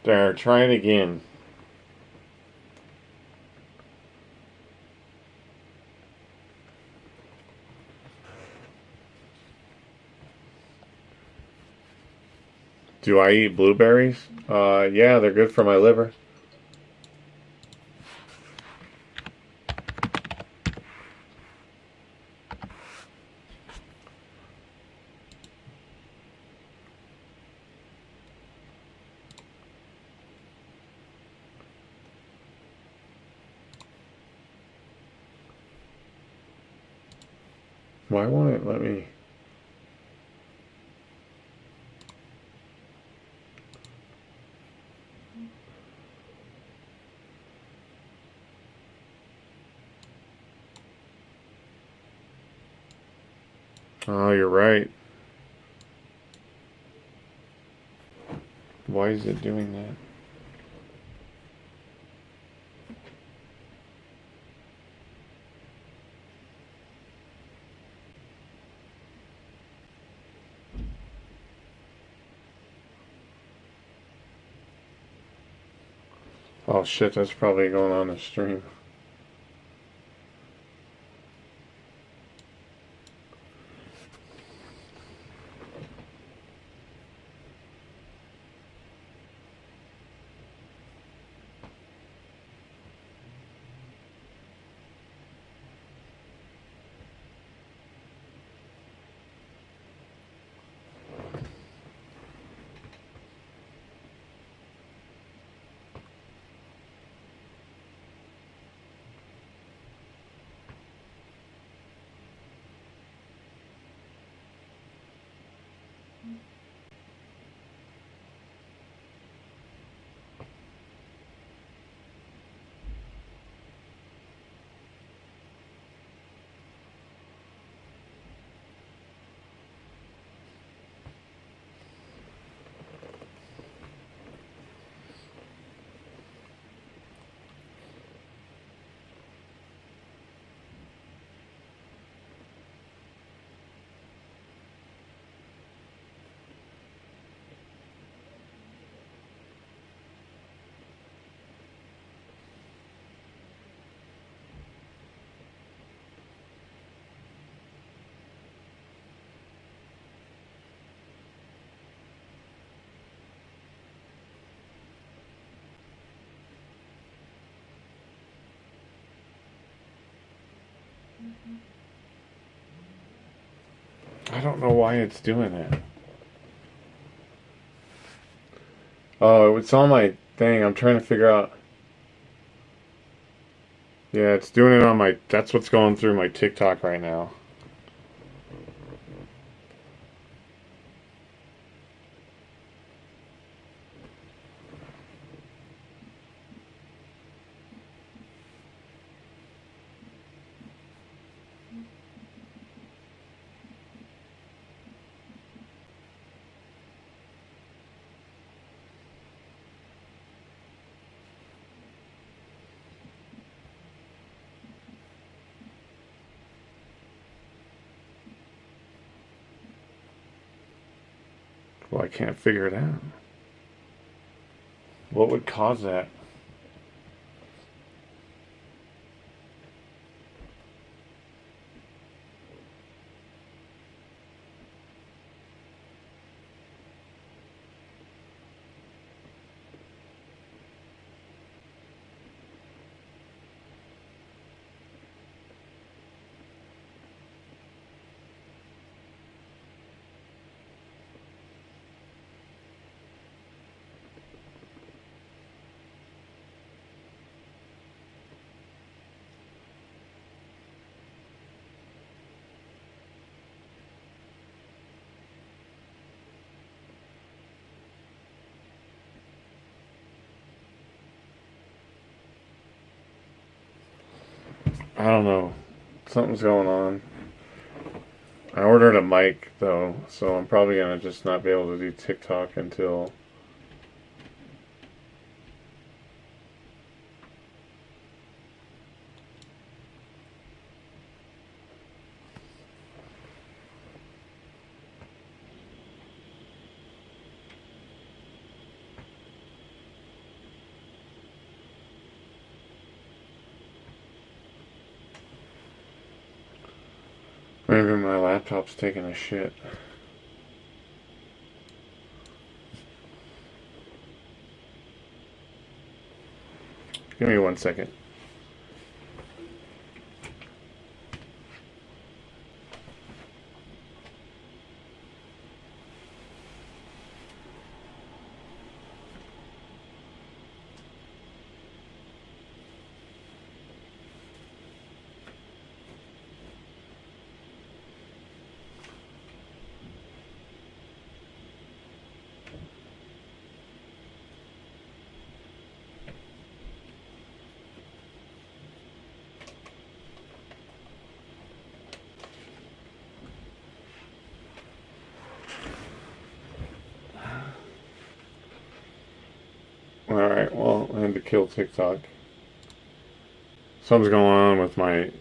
There, try it again. Do I eat blueberries? Yeah, they're good for my liver. Why won't it let me? Oh, you're right. Why is it doing that? Oh shit, that's probably going on the stream. I don't know why it's doing that. Oh, it's on my thing. I'm trying to figure out. Yeah, it's doing it on my. That's what's going through my TikTok right now. Well, I can't figure it out. What would cause that? I don't know. Something's going on. I ordered a mic though, so I'm probably gonna just not be able to do TikTok until. Maybe my laptop's taking a shit. Give me 1 second. Alright, well, I had to kill TikTok. Something's going on with my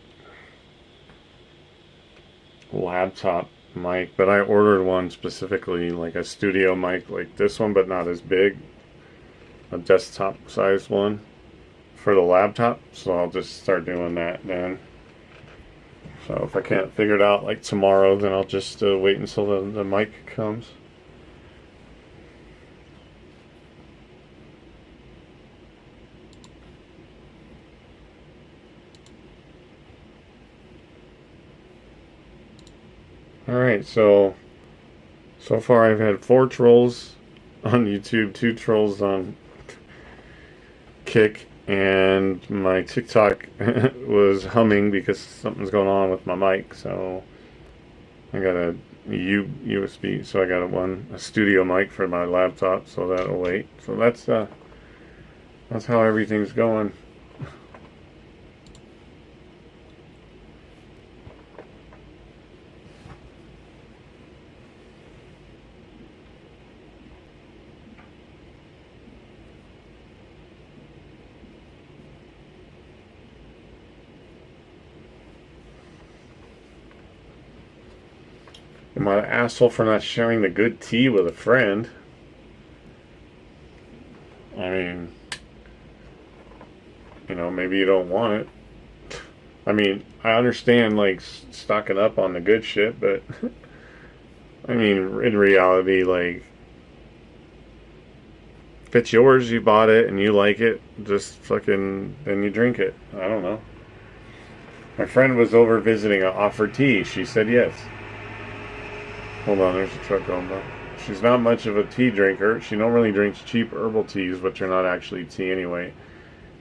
laptop mic, but I ordered one specifically, like a studio mic like this one, but not as big. A desktop sized one. for the laptop, so I'll just start doing that then. So if I can't figure it out like tomorrow, then I'll just wait until the mic comes. Alright, so far I've had 4 trolls on YouTube, 2 trolls on Kick, and my TikTok was humming because something's going on with my mic, so I got a USB, so I got a studio mic for my laptop, so that'll wait. So that's how everything's going. Am I an asshole for not sharing the good tea with a friend? I mean, maybe you don't want it. I mean, I understand, like, stocking up on the good shit, but, I mean, in reality, like, if it's yours, you bought it, and you like it, just fucking, then you drink it. I don't know. My friend was over visiting, offered tea. She said yes. Hold on, there's a truck going by. She's not much of a tea drinker. She normally drinks cheap herbal teas, which are not actually tea anyway,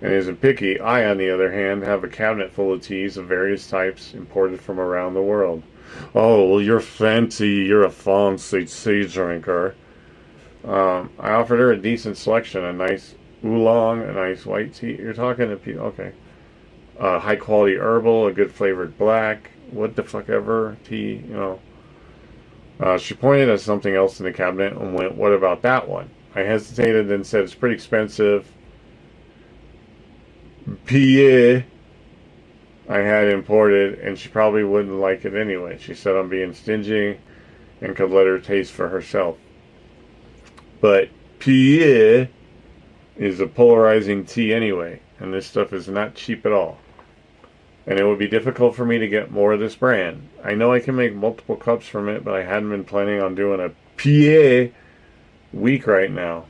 and isn't picky. I, on the other hand, have a cabinet full of teas of various types imported from around the world. Oh, well, you're fancy. You're a fancy tea drinker. I offered her a decent selection, a nice oolong, a nice white tea. You're talking to people, okay. High quality herbal, a good flavored black, what the fuck ever tea, She pointed at something else in the cabinet and went, "What about that one?" I hesitated and said, "It's pretty expensive." PA I had imported, and she probably wouldn't like it anyway. She said I'm being stingy and could let her taste for herself. But PA is a polarizing tea anyway, and this stuff is not cheap at all. And it would be difficult for me to get more of this brand. I know I can make multiple cups from it, but I hadn't been planning on doing a PA week right now.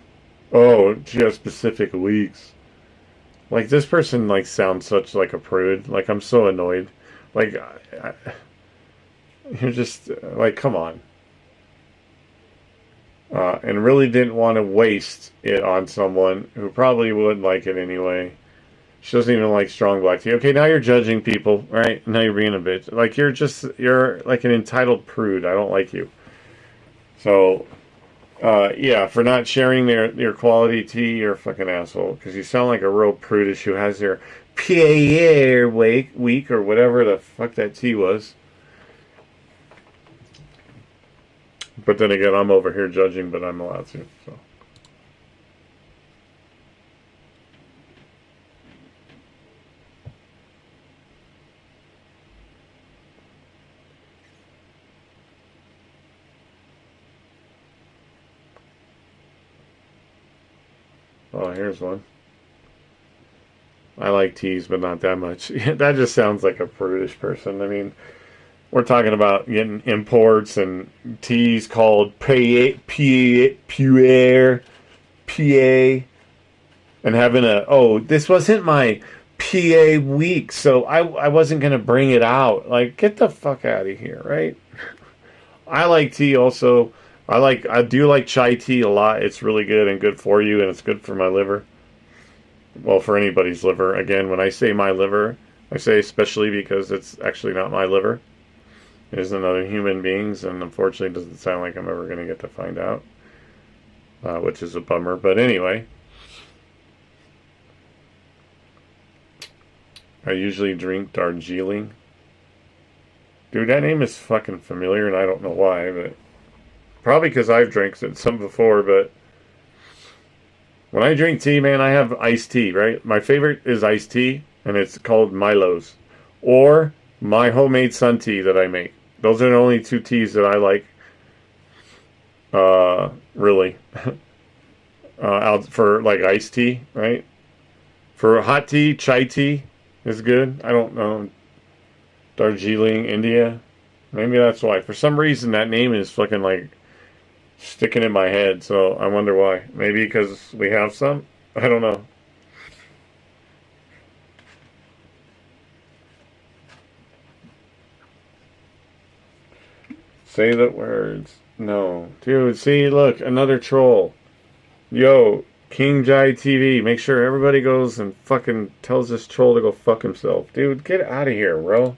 Oh, just specific weeks. Like, this person, like, sounds such like a prude. Like, I'm so annoyed. Like, you're just, like, come on. And really didn't want to waste it on someone who probably wouldn't like it anyway. She doesn't even like strong black tea. Okay, now you're judging people, right? Now you're being a bitch. Like, you're like an entitled prude. I don't like you. So, yeah, for not sharing your quality tea, you're a fucking asshole. Because you sound like a real prudish who has their Pierre week or whatever the fuck that tea was. But then again, I'm over here judging, but I'm allowed to, so. Oh, here's one. I like teas, but not that much. That just sounds like a prudish person. I mean, we're talking about getting imports and teas called Puer, PA, and having this wasn't my PA week, so I wasn't going to bring it out. Like, get the fuck out of here, right? I like tea also. I do like chai tea a lot. It's really good and good for you, and it's good for my liver. Well, for anybody's liver. Again, when I say my liver, I say especially because it's actually not my liver. It is another human being's, and unfortunately it doesn't sound like I'm ever going to get to find out, which is a bummer. But anyway, I usually drink Darjeeling. Dude, that name is fucking familiar, and I don't know why, but probably because I've drank some before, but when I drink tea, man, I have iced tea, right? My favorite is iced tea, and it's called Milo's. Or my homemade sun tea that I make. Those are the only 2 teas that I like, really. Out for, like, iced tea, right? For hot tea, chai tea is good. I don't know. Darjeeling, India. Maybe that's why. For some reason, that name is fucking like sticking in my head. So I wonder why. Maybe because we have some. I don't know. Say the words. No. Dude, see, look, another troll. Yo, King Jai TV. Make sure everybody goes and fucking tells this troll to go fuck himself. Dude, get out of here, bro.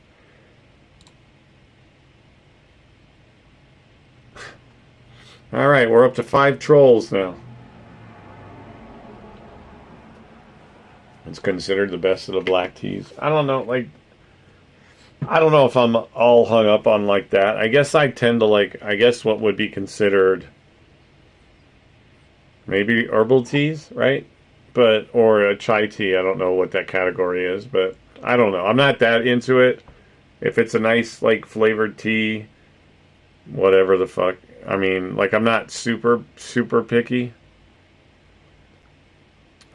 Alright, we're up to 5 trolls now. It's considered the best of the black teas. I don't know, like, I don't know if I'm all hung up on like that. I guess I tend to like, I guess what would be considered maybe herbal teas, right? But, or a chai tea. I don't know what that category is, but I don't know. I'm not that into it. If it's a nice, like, flavored tea, whatever the fuck. I mean, like, I'm not super, super picky.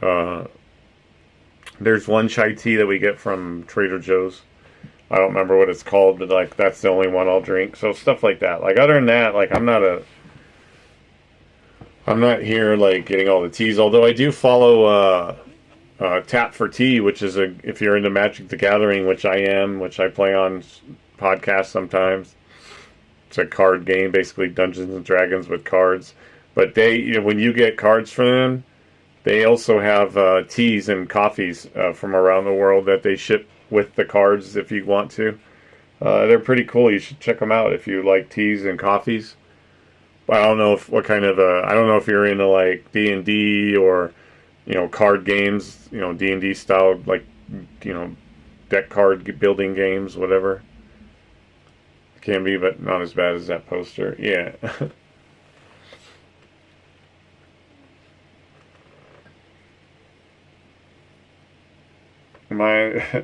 Uh, there's one chai tea that we get from Trader Joe's. I don't remember what it's called, but like that's the only one I'll drink. So stuff like that. Like other than that, like I'm not here like getting all the teas. Although I do follow Tap for Tea, which is a if you're into Magic the Gathering, which I am, which I play on podcasts sometimes. It's a card game, basically Dungeons and Dragons with cards. But they, you know, when you get cards from them, they also have teas and coffees from around the world that they ship with the cards if you want to. They're pretty cool. You should check them out if you like teas and coffees. I don't know if what kind of I don't know if you're into like D&D or you know card games, you know D&D style like you know deck card building games, whatever. Can be, but not as bad as that poster. Yeah.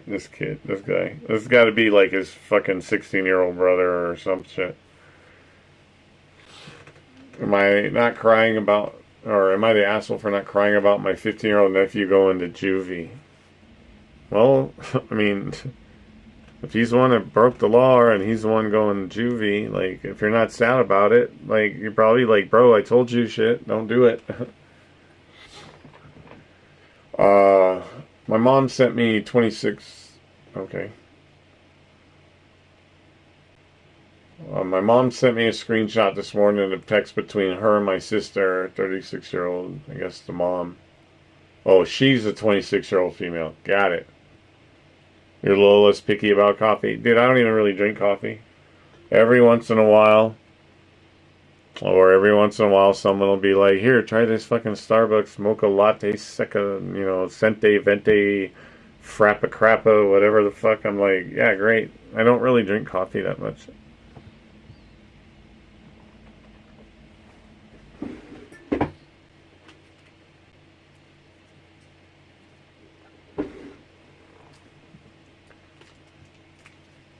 This kid, this guy, this has got to be like his fucking 16-year-old brother or some shit. Am I not crying about, or am I the asshole for not crying about my 15-year-old nephew going to juvie? Well, I mean, if he's the one that broke the law and he's the one going to juvie, like, if you're not sad about it, like, you're probably like, bro, I told you shit, don't do it. uh, my mom sent me 26, okay. My mom sent me a screenshot this morning of a text between her and my sister, 36-year-old, I guess the mom. Oh, she's a 26-year-old female. Got it. You're a little less picky about coffee. Dude, I don't even really drink coffee. Every once in a while, someone will be like, here, try this fucking Starbucks mocha latte seca, you know, sente, vente, frappa crappa, whatever the fuck. I'm like, yeah, great. I don't really drink coffee that much.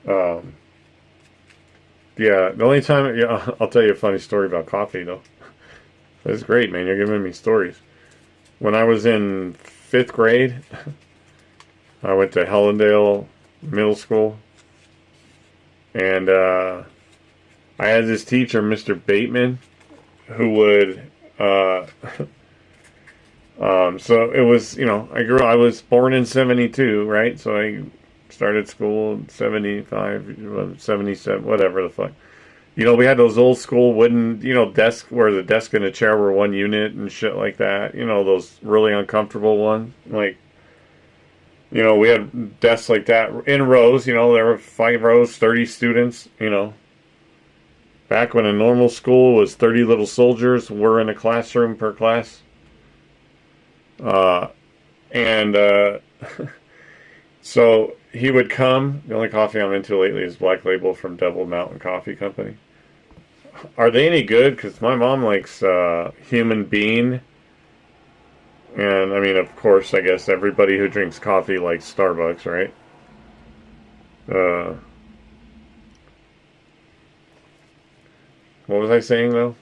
Um, yeah, the only time, yeah, I'll tell you a funny story about coffee, though. That's great, man. You're giving me stories. When I was in 5th grade, I went to Hellendale Middle School, and I had this teacher, Mr. Bateman, who would, so it was, you know, I was born in 72, right? So I started school in 75, 77, whatever the fuck. You know, we had those old school wooden, you know, desk where the desk and the chair were one unit and shit like that. You know, those really uncomfortable ones. Like, you know, we had desks like that in rows. You know, there were 5 rows, 30 students. You know, back when a normal school was 30 little soldiers were in a classroom per class. Uh, and so he would come. The only coffee I'm into lately is Black Label from Devil Mountain Coffee Company. Are they any good? Because my mom likes Human Bean. And, I mean, of course, I guess everybody who drinks coffee likes Starbucks, right? Uh, what was I saying, though?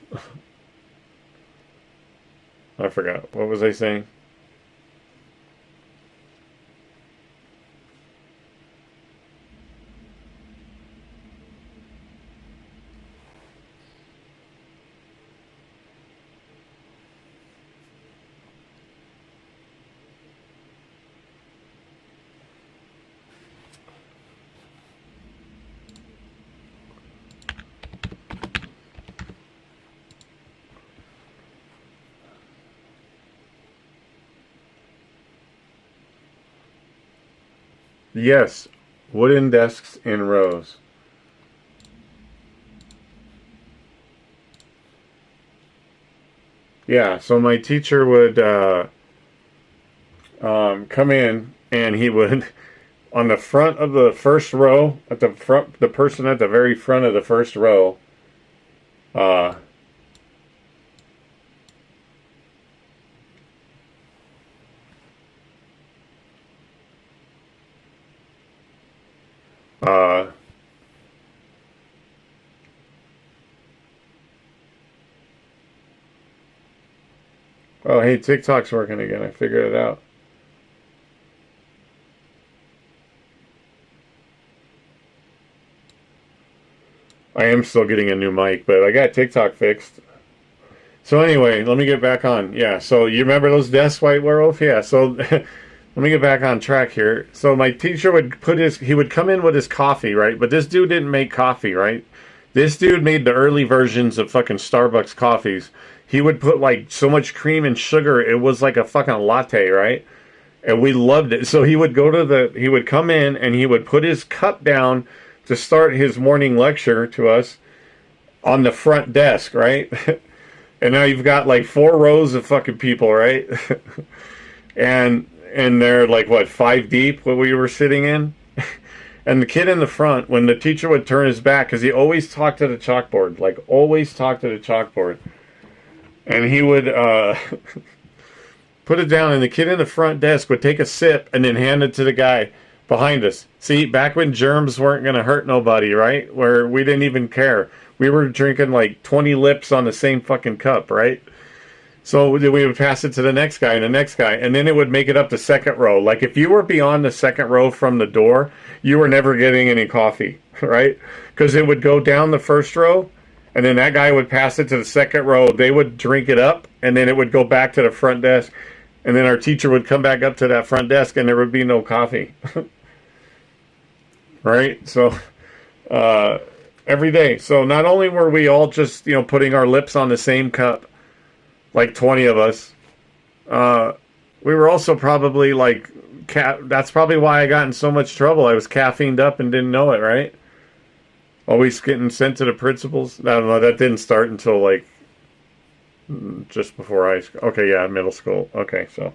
I forgot. What was I saying? Yes, wooden desks in rows. Yeah, so my teacher would come in and he would, on the front of the first row, at the front, the person at the very front of the first row, uh, uh, oh, hey, TikTok's working again. I figured it out. I am still getting a new mic, but I got TikTok fixed. So anyway, let me get back on. Yeah, so you remember those desks, White Werewolf? Yeah, so let me get back on track here. So my teacher would he would come in with his coffee, right? But this dude didn't make coffee, right? This dude made the early versions of fucking Starbucks coffees. He would put like so much cream and sugar, it was like a fucking latte, right? And we loved it. So he would come in and he would put his cup down to start his morning lecture to us on the front desk, right? And now you've got like 4 rows of fucking people, right? and they're like what, 5 deep what we were sitting in? And the kid in the front, when the teacher would turn his back, because he always talked to the chalkboard, like always talked to the chalkboard. And he would put it down, and the kid in the front desk would take a sip and then hand it to the guy behind us. See, back when germs weren't going to hurt nobody, right? Where we didn't even care. We were drinking like 20 lips on the same fucking cup, right? So we would pass it to the next guy and the next guy, and then it would make it up to second row. Like if you were beyond the second row from the door, you were never getting any coffee, right? Because it would go down the first row, and then that guy would pass it to the second row. They would drink it up, and then it would go back to the front desk, and then our teacher would come back up to that front desk, and there would be no coffee, right? So every day. So not only were we all just putting our lips on the same cup, like 20 of us. We were also probably like, that's probably why I got in so much trouble. I was caffeined up and didn't know it, right? Always getting sent to the principals. I don't know, that didn't start until like just before high school. Okay, yeah, middle school. Okay, so.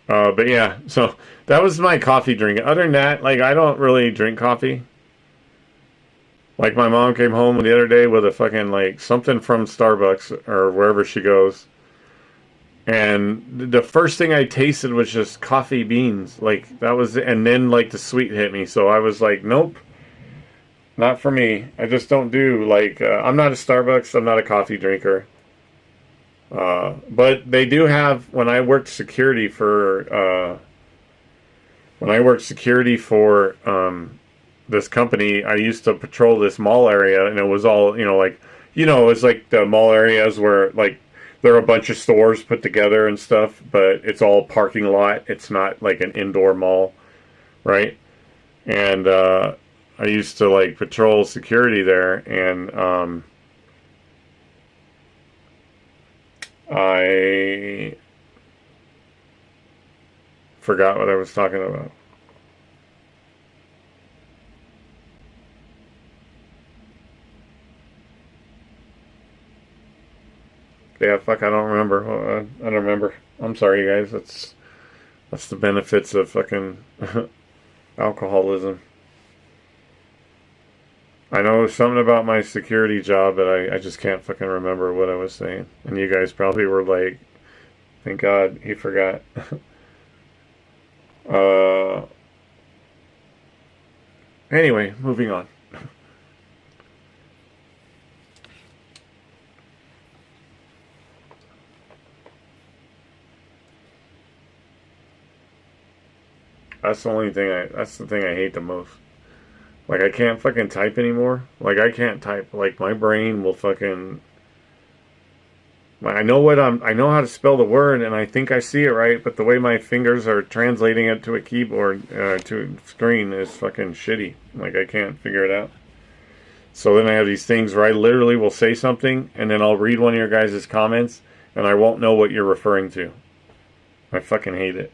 But yeah, so that was my coffee drinking. Other than that, like I don't really drink coffee. Like my mom came home the other day with a fucking like something from Starbucks or wherever she goes. And the first thing I tasted was just coffee beans. Like that was, and then like the sweet hit me. So I was like, nope, not for me. I just don't do like, I'm not a Starbucks. I'm not a coffee drinker. But they do have, when I worked security for, this company, I used to patrol this mall area, and it was all, it's like the mall areas where, like, there are a bunch of stores put together and stuff, but it's all parking lot. It's not like an indoor mall, right? And I used to, like, patrol security there, and I forgot what I was talking about. Yeah, fuck, I don't remember. I don't remember. I'm sorry, guys. That's the benefits of fucking alcoholism. I know something about my security job, but I just can't fucking remember what I was saying. And you guys probably were like, thank God he forgot. uh, anyway, moving on. That's the thing I hate the most. Like, I can't fucking type anymore. Like, I can't type. Like, my brain will fucking... Like, I know how to spell the word, and I think I see it right, but the way my fingers are translating it to a keyboard, to a screen is fucking shitty. Like, I can't figure it out. So then I have these things where I literally will say something, and then I'll read one of your guys' comments, and I won't know what you're referring to. I fucking hate it.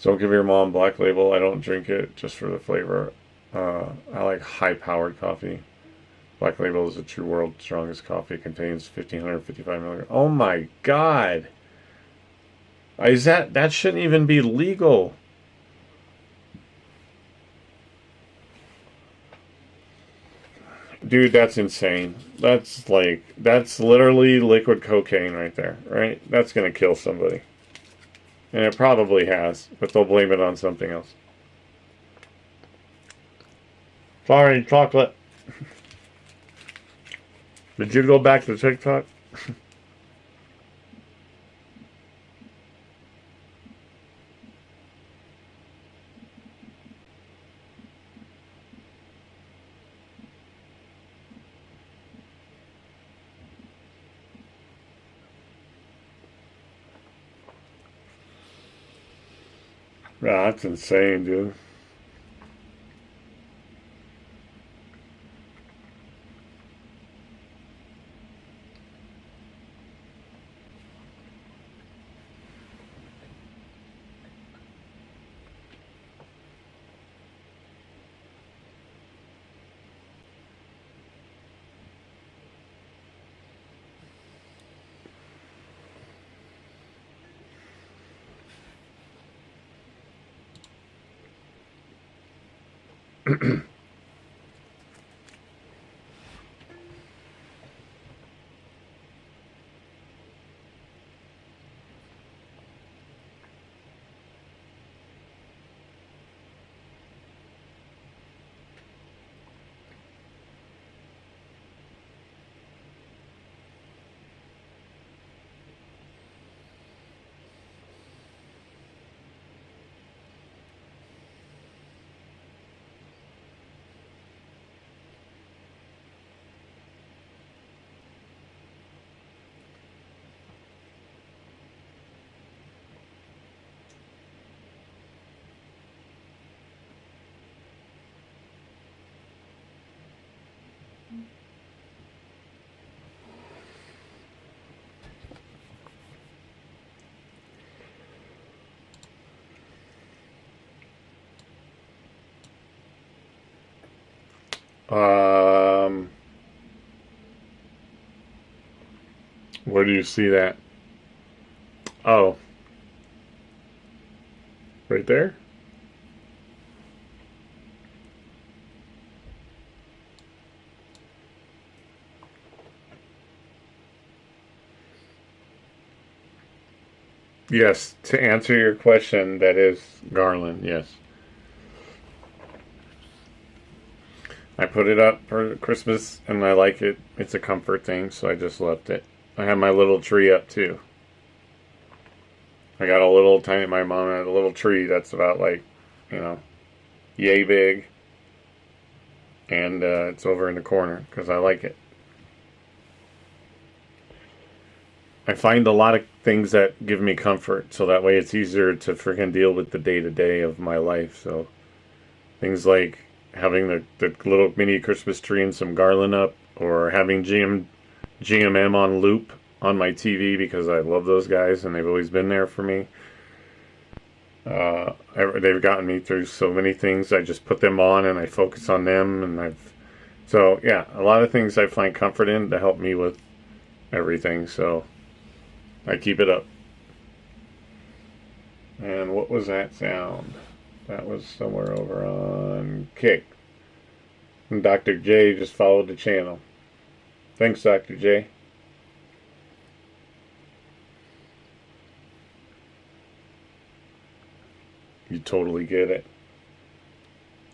Don't give your mom Black Label. I don't drink it just for the flavor. I like high-powered coffee. Black Label is the true world's strongest coffee. It contains 1,555 milligrams. Oh my God! Is that shouldn't even be legal? Dude, that's insane. That's literally liquid cocaine right there, right? That's gonna kill somebody. And it probably has, but they'll blame it on something else. Sorry, chocolate. Did you go back to TikTok? Yeah, that's insane, dude. Um, where do you see that? Oh, right there? Yes, to answer your question, that is garland, yes. I put it up for Christmas and I like it. It's a comfort thing, so I just left it. I have my little tree up too. I got a little tiny, my mom had a little tree that's about like, you know, yay big. And it's over in the corner because I like it. I find a lot of things that give me comfort, so that way it's easier to freaking deal with the day to day of my life. So things like having the little mini Christmas tree and some garland up, or having GMM on loop on my TV because I love those guys and they've always been there for me. They've gotten me through so many things. I just put them on and I focus on them, and so yeah, a lot of things I find comfort in to help me with everything. So I keep it up. And what was that sound? That was somewhere over on Kick. And Dr. J just followed the channel. Thanks, Dr. J. You totally get it.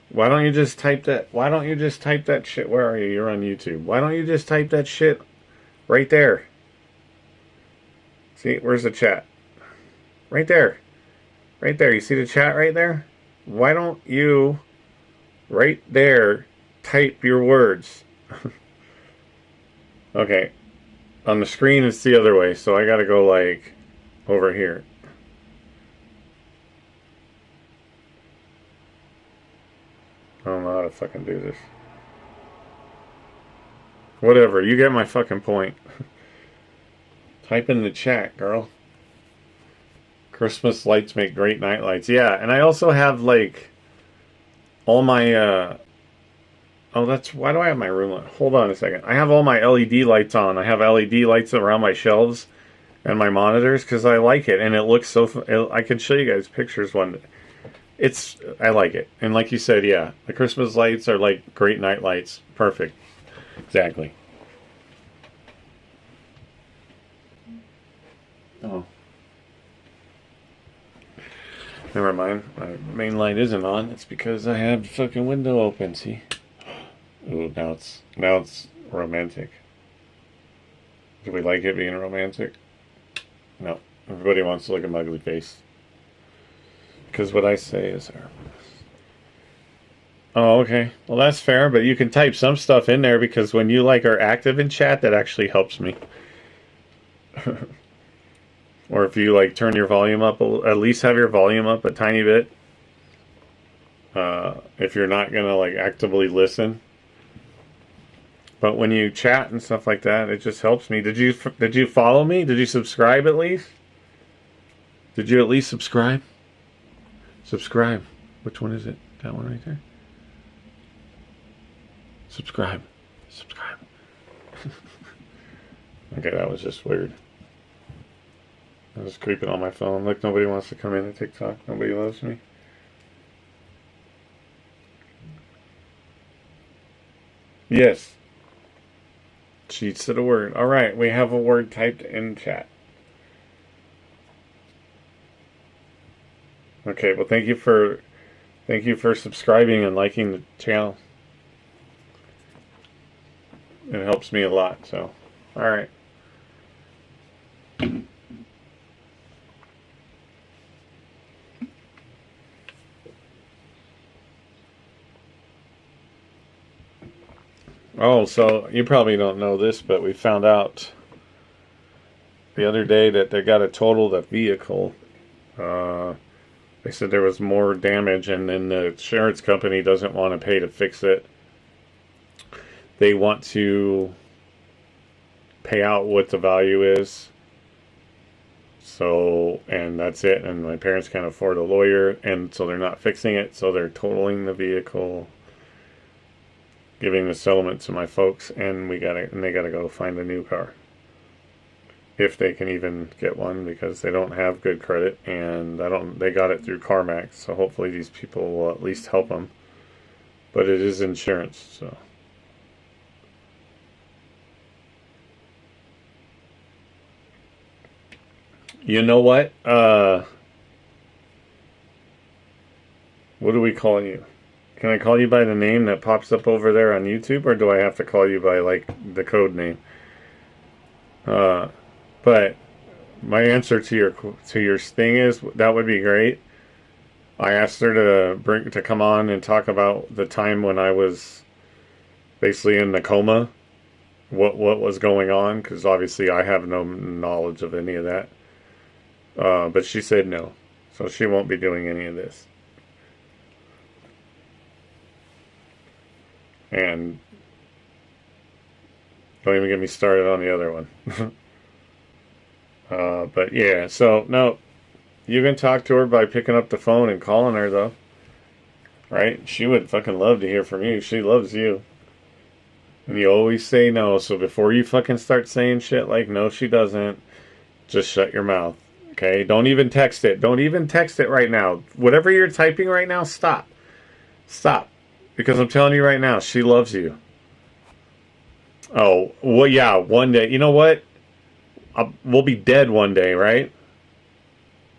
Why don't you just type that? Why don't you just type that shit? Where are you? You're on YouTube. Why don't you just type that shit right there? See, where's the chat? Right there. Right there. You see the chat right there? Why don't you, right there, type your words? Okay. On the screen, it's the other way, so I gotta go, like, over here. I don't know how to fucking do this. Whatever, you get my fucking point. Type in the chat, girl. Christmas lights make great night lights. Yeah, and I also have like all my oh, that's why do I have my room light? Hold on a second. I have all my LED lights on. I have LED lights around my shelves and my monitors because I like it, and it looks so. I can show you guys pictures one. I like it, and like you said, yeah, the Christmas lights are like great night lights. Perfect. Exactly. Oh. Never mind. My main light isn't on. It's because I have the fucking window open. See. Ooh, now it's romantic. Do we like it being romantic? No. Everybody wants to look at my ugly face. Because what I say is harmless. Oh, okay. Well, that's fair, but you can type some stuff in there because when you like are active in chat, that actually helps me. Or if you like turn your volume up, at least have your volume up a tiny bit. If you're not gonna like actively listen. But when you chat and stuff like that, it just helps me. Did you follow me? Did you subscribe at least? Did you at least subscribe? Subscribe. Which one is it? That one right there? Subscribe. Subscribe. Okay, that was just weird. I was creeping on my phone. Look, nobody wants to come into TikTok. Nobody loves me. Yes. Cheats to the word. Alright, we have a word typed in chat. Okay, well thank you for subscribing and liking the channel. It helps me a lot, so alright. Oh, so you probably don't know this, but we found out the other day that they got to total the vehicle. They said there was more damage, and then the insurance company doesn't want to pay to fix it. They want to pay out what the value is. So, and that's it. And my parents can't afford a lawyer, and so they're not fixing it. So they're totaling the vehicle, giving the settlement to my folks, and they gotta go find a new car. If they can even get one, because they don't have good credit, and they got it through CarMax, so hopefully these people will at least help them. But it is insurance, so. You know what? What do we call you? Can I call you by the name that pops up over there on YouTube, or do I have to call you by, like, the code name? But my answer to your thing is that would be great. I asked her to come on and talk about the time when I was basically in the coma, what was going on, because obviously I have no knowledge of any of that. But she said no, so she won't be doing any of this. And don't even get me started on the other one. But yeah, so no, you can talk to her by picking up the phone and calling her, though. Right? She would fucking love to hear from you. She loves you. And you always say no, so before you fucking start saying shit like no she doesn't, just shut your mouth. Okay? Don't even text it. Don't even text it right now. Whatever you're typing right now, stop. Stop. Because I'm telling you right now, she loves you. Oh, well, yeah, one day. You know what? We'll be dead one day, right?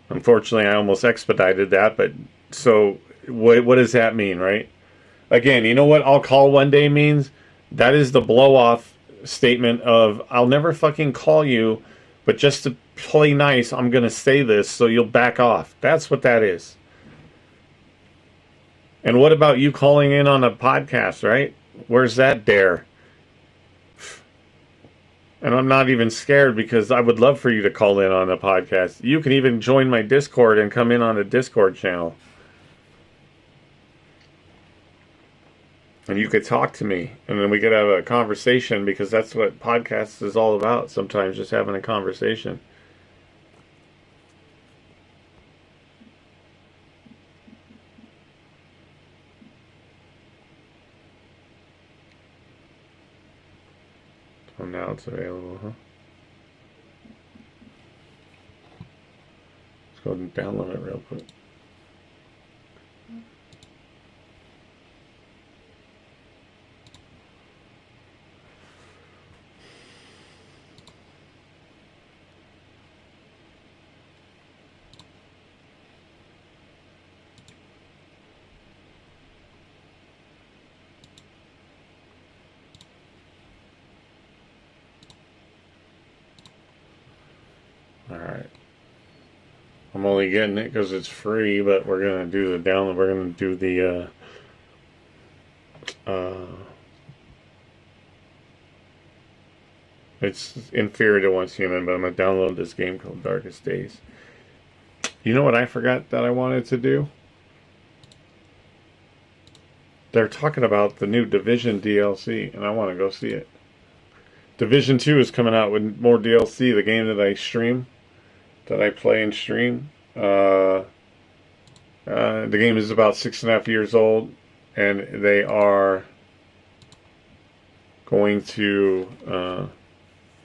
Unfortunately, I almost expedited that, but so what does that mean, right? Again, you know what I'll call one day means? That is the blow-off statement of I'll never fucking call you, but just to play nice, I'm going to say this so you'll back off. That's what that is. And what about you calling in on a podcast, right? Where's that dare? And I'm not even scared because I would love for you to call in on a podcast. You can even join my Discord and come in on a Discord channel. And you could talk to me. And then we could have a conversation, because that's what podcasts is all about. Sometimes just having a conversation. Oh, now it's available, huh? Let's go and download it real quick. Alright. I'm only getting it because it's free, but we're going to do the download. We're going to do the it's inferior to Once Human, but I'm going to download this game called Darkest Days. You know what I forgot that I wanted to do? They're talking about the new Division DLC, and I want to go see it. Division 2 is coming out with more DLC, the game that I stream, that I play and stream. The game is about 6.5 years old, and they are going to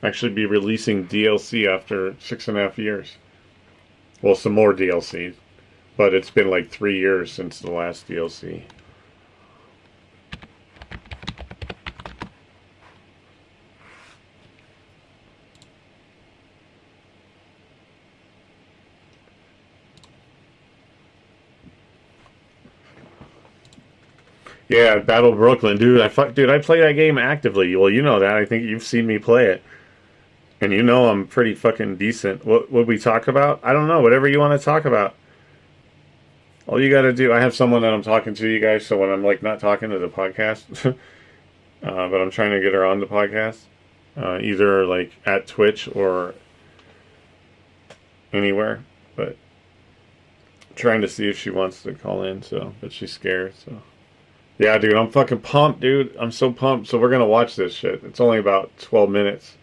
actually be releasing DLC after 6.5 years. Well, some more DLC, but it's been like 3 years since the last DLC. Yeah, Battle Brooklyn, dude. I play that game actively. Well, you know that. I think you've seen me play it, and you know I'm pretty fucking decent. What would we talk about? I don't know. Whatever you want to talk about. All you got to do. I have someone that I'm talking to, you guys. So when I'm like not talking to the podcast, but I'm trying to get her on the podcast, either like at Twitch or anywhere. But trying to see if she wants to call in. So, but she's scared. So. Yeah, dude, I'm fucking pumped, dude. I'm so pumped. So we're gonna watch this shit. It's only about 12 minutes.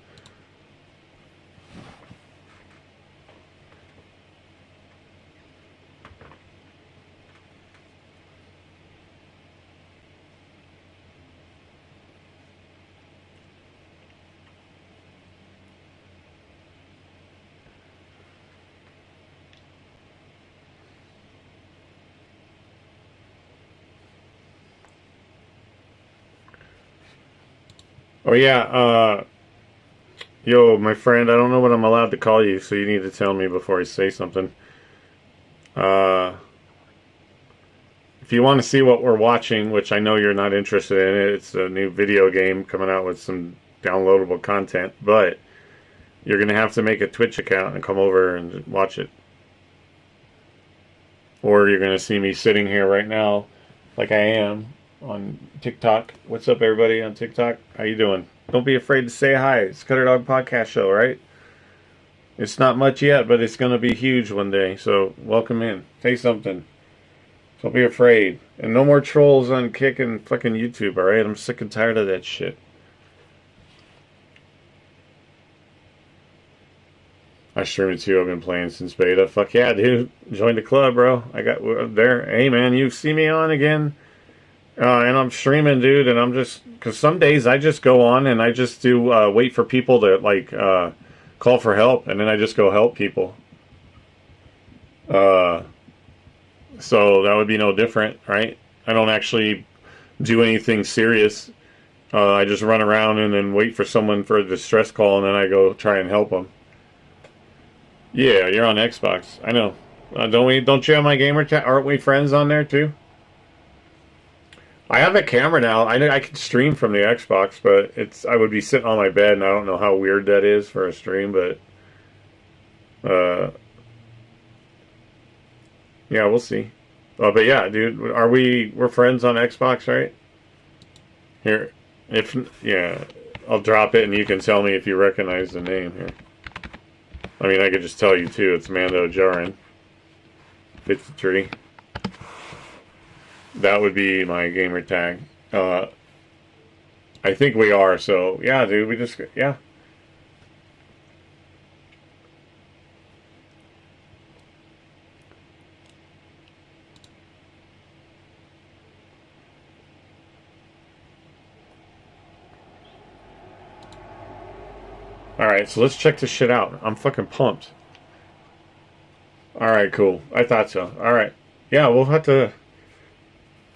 Oh yeah, yo, my friend, I don't know what I'm allowed to call you, so you need to tell me before I say something. Uh, if you want to see what we're watching, which I know you're not interested in it, it's a new video game coming out with some downloadable content, but you're gonna have to make a Twitch account and come over and watch it. Or you're gonna see me sitting here right now, like I am, on TikTok. What's up, everybody on TikTok? How you doing? Don't be afraid to say hi. It's Cutter Dog Podcast Show, right? It's not much yet, but it's going to be huge one day. So welcome in. Say something. Don't be afraid. And no more trolls on Kick and fucking YouTube, all right? I'm sick and tired of that shit. I stream it too. I've been playing since beta. Fuck yeah, dude. Join the club, bro. I got there. Hey, man, you see me on again? And I'm streaming, dude, and I'm just... Because some days I just go on and I just do wait for people to, like, call for help, and then I just go help people. So that would be no different, right? I don't actually do anything serious. I just run around and then wait for someone for a distress call, and then I go try and help them. Yeah, you're on Xbox. I know. Don't you have my gamer tag? Aren't we friends on there too? I have a camera now. I know I can stream from the Xbox, but I would be sitting on my bed, and I don't know how weird that is for a stream, but yeah, we'll see. But yeah, dude, we're friends on Xbox, right? Here, yeah, I'll drop it, and you can tell me if you recognize the name here. I mean, I could just tell you too. It's Mando Jarin. Fits the tree. That would be my gamer tag. I think we are, so yeah, dude, yeah. Alright, so let's check this shit out. I'm fucking pumped. Alright, cool. I thought so. Alright. Yeah, we'll have to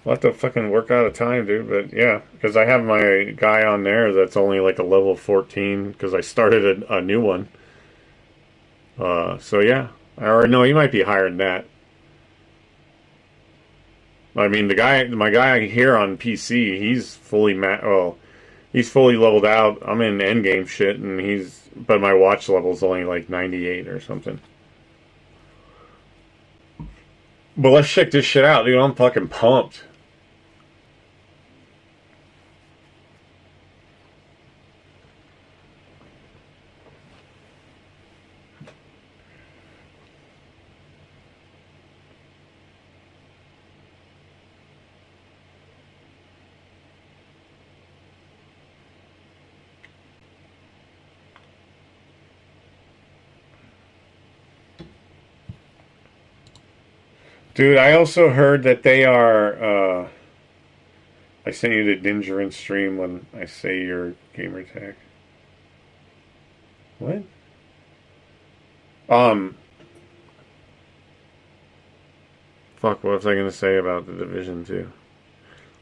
fucking work out a time, dude. But yeah, because I have my guy on there that's only like a level 14 because I started a new one. So yeah. Or no, he might be higher than that. I mean, my guy here on PC, he's fully well, he's fully leveled out. I'm in endgame shit, and but my watch level's only like 98 or something. But let's check this shit out, dude. I'm fucking pumped. Dude, I also heard that they are. I sent you the Ninja stream when I say your gamer tag. What? Um. Fuck. What was I gonna say about the Division 2?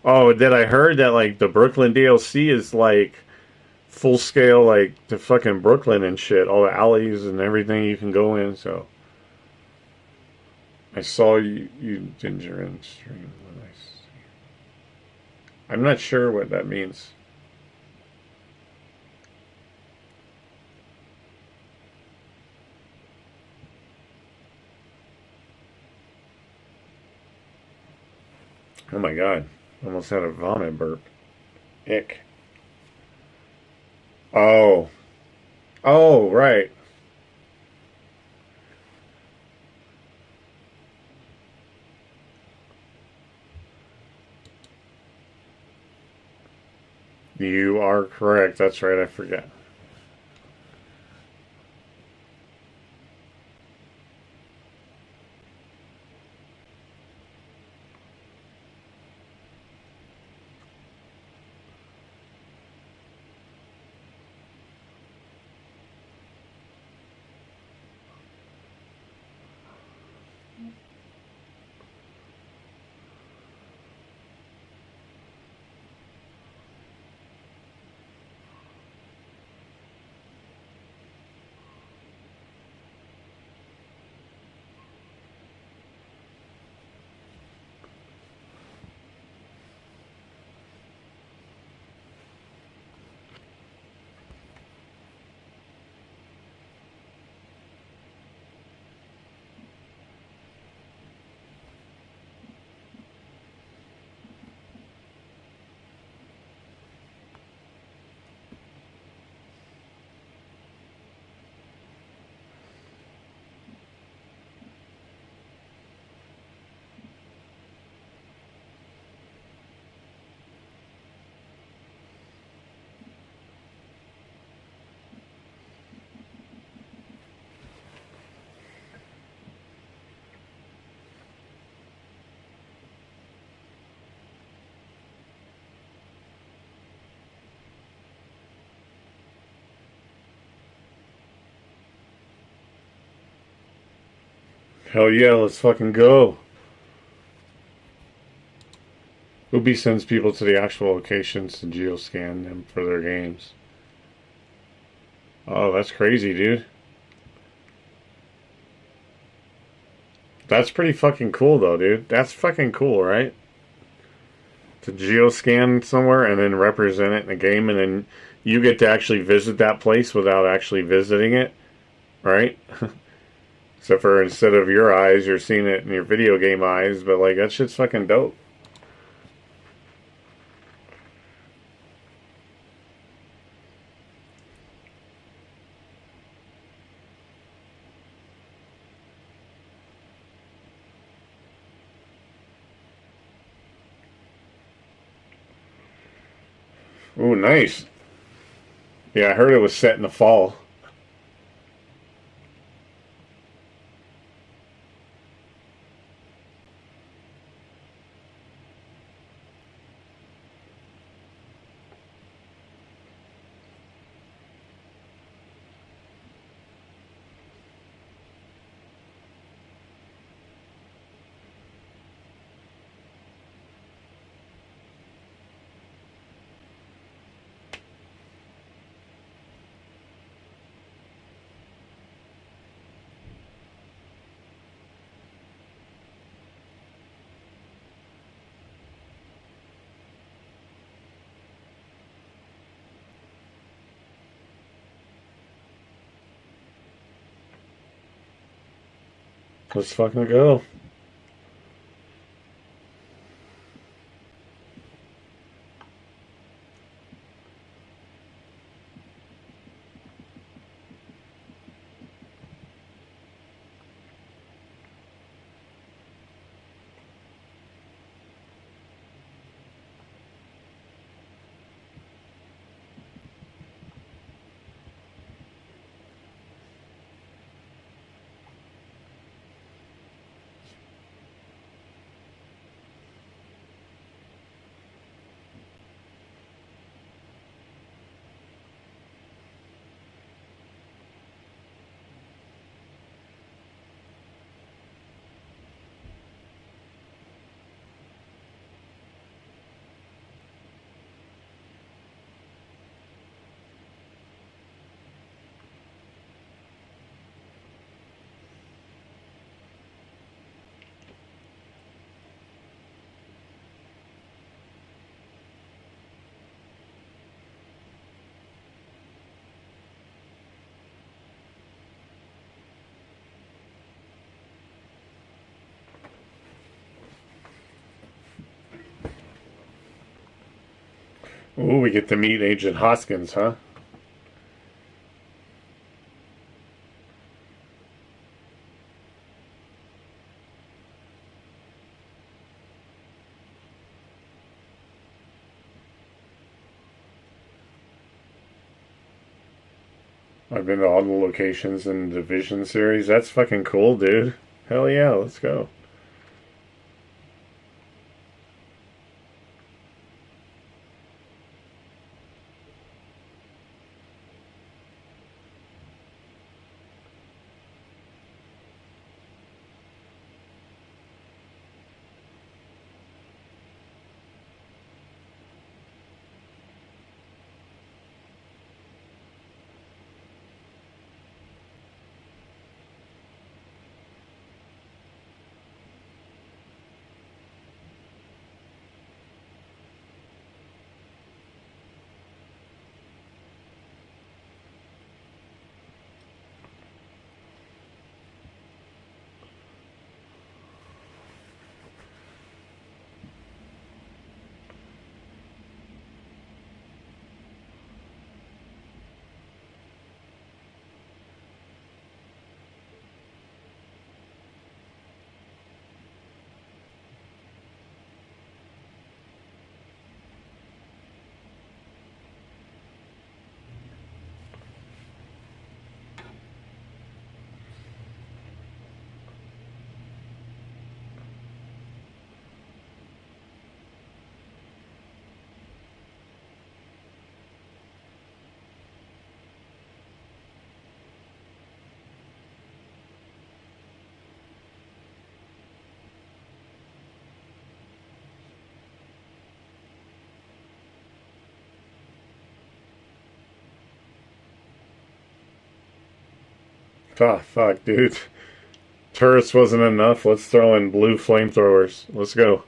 Oh, that I heard that like the Brooklyn DLC is like full scale, like to fucking Brooklyn and shit. All the alleys and everything you can go in. So I saw you Ginger in stream. I'm not sure what that means. Oh my god. Almost had a vomit burp. Ick. Oh. Oh, right. You are correct. That's right. I forget. Hell yeah, let's fucking go. Ubi sends people to the actual locations to geoscan them for their games. Oh, that's crazy, dude. That's pretty fucking cool, though, dude. That's fucking cool, right? To geoscan somewhere and then represent it in a game, and then you get to actually visit that place without actually visiting it, right? So for instead of your eyes, you're seeing it in your video game eyes, but like that shit's fucking dope. Ooh, nice. Yeah, I heard it was set in the fall. Let's fucking go. Ooh, we get to meet Agent Hoskins, huh? I've been to all the locations in the Division series. That's fucking cool, dude. Hell yeah, let's go. Ah, fuck, dude. Turrets wasn't enough. Let's throw in blue flamethrowers. Let's go.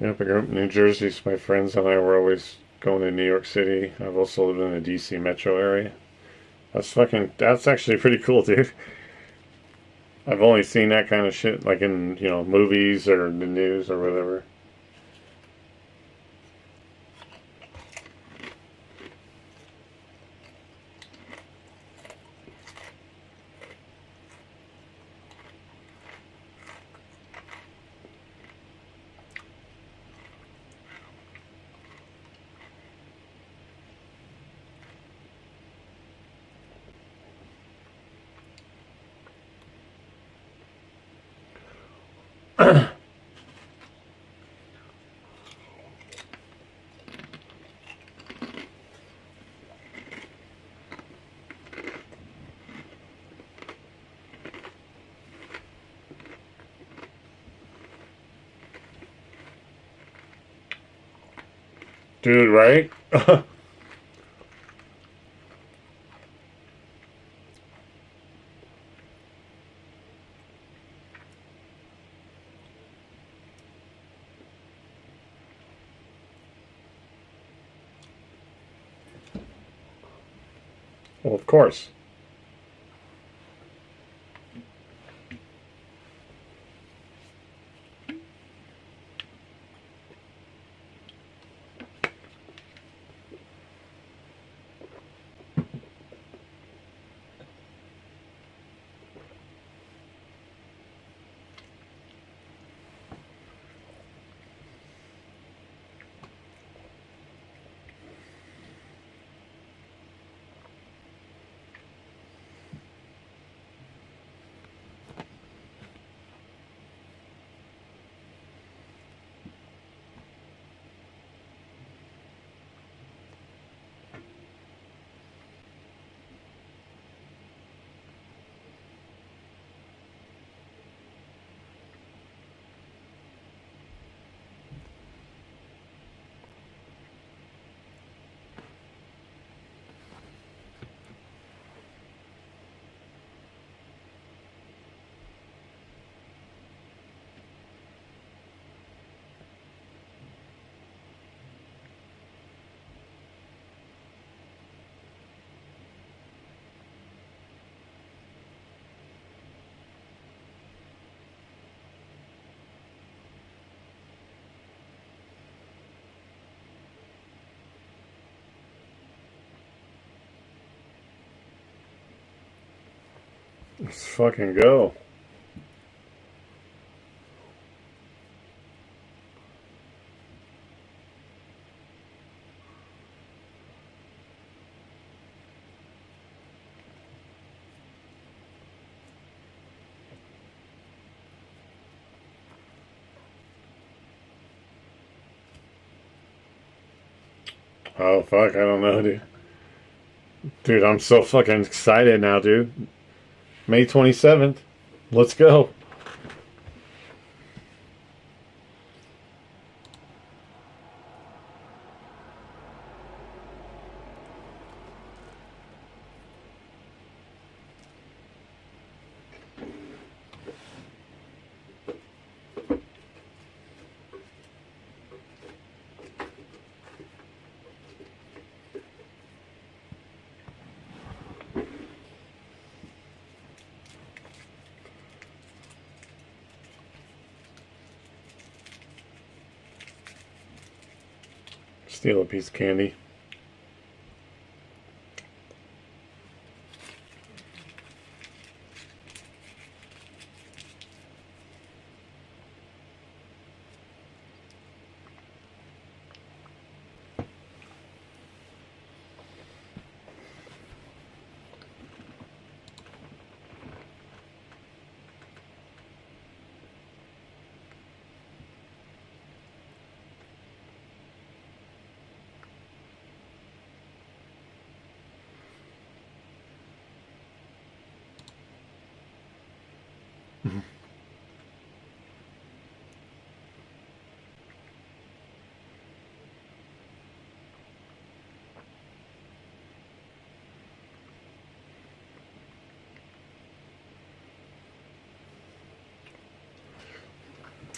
Yep, I grew up in New Jersey, so my friends and I were always going to New York City. I've also lived in the DC metro area. That's actually pretty cool, dude. I've only seen that kind of shit like in, movies or the news or whatever. Dude, right? Well, of course. Let's fucking go. Oh, fuck, I don't know, dude. Dude, I'm so fucking excited now, dude. May 27th. Let's go. Steal a piece of candy.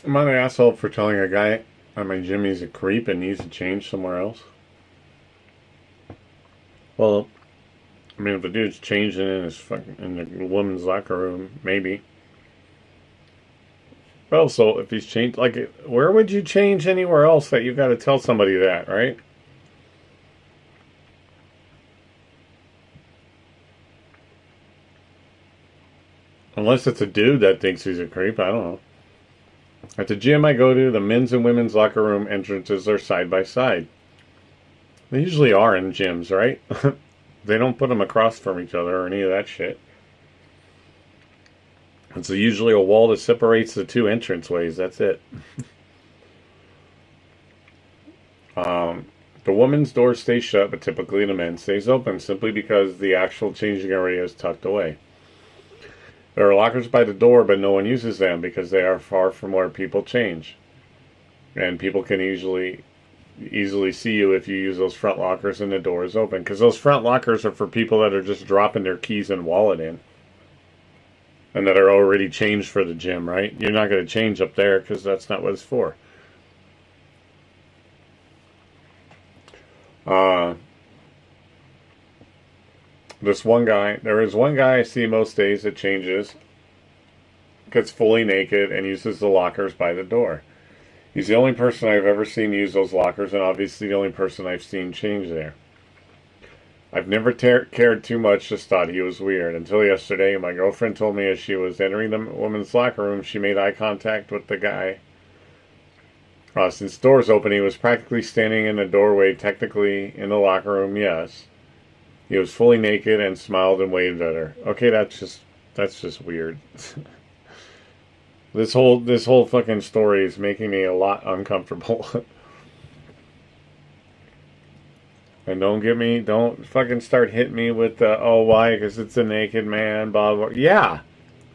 Am I an asshole for telling a guy at my gym he's a creep and needs to change somewhere else? Well, I mean, if the dude's changing in his fucking in the woman's locker room, maybe. But also, if he's changed, like, where would you change anywhere else that you got to tell somebody that, right? Unless it's a dude that thinks he's a creep, I don't know. At the gym I go to, the men's and women's locker room entrances are side by side. They usually are in gyms, right? They don't put them across from each other or any of that shit. It's usually a wall that separates the two entranceways. That's it. The woman's door stays shut, but typically the men's stays open simply because the actual changing area is tucked away. There are lockers by the door, but no one uses them because they are far from where people change. And people can easily easily see you if you use those front lockers and the door is open. Because those front lockers are for people that are just dropping their keys and wallet in. And that are already changed for the gym, right? You're not going to change up there because that's not what it's for. This one guy, there is one guy I see most days that changes, gets fully naked, and uses the lockers by the door. He's the only person I've ever seen use those lockers, and obviously the only person I've seen change there. I've never cared too much, just thought he was weird. Until yesterday, my girlfriend told me as she was entering the women's locker room, she made eye contact with the guy. Since doors open, he was practically standing in the doorway, technically in the locker room, yes. He was fully naked and smiled and waved at her. Okay, that's just weird. This whole fucking story is making me a lot uncomfortable. And don't fucking start hitting me with the, oh, why? Because it's a naked man, blah, blah. Yeah,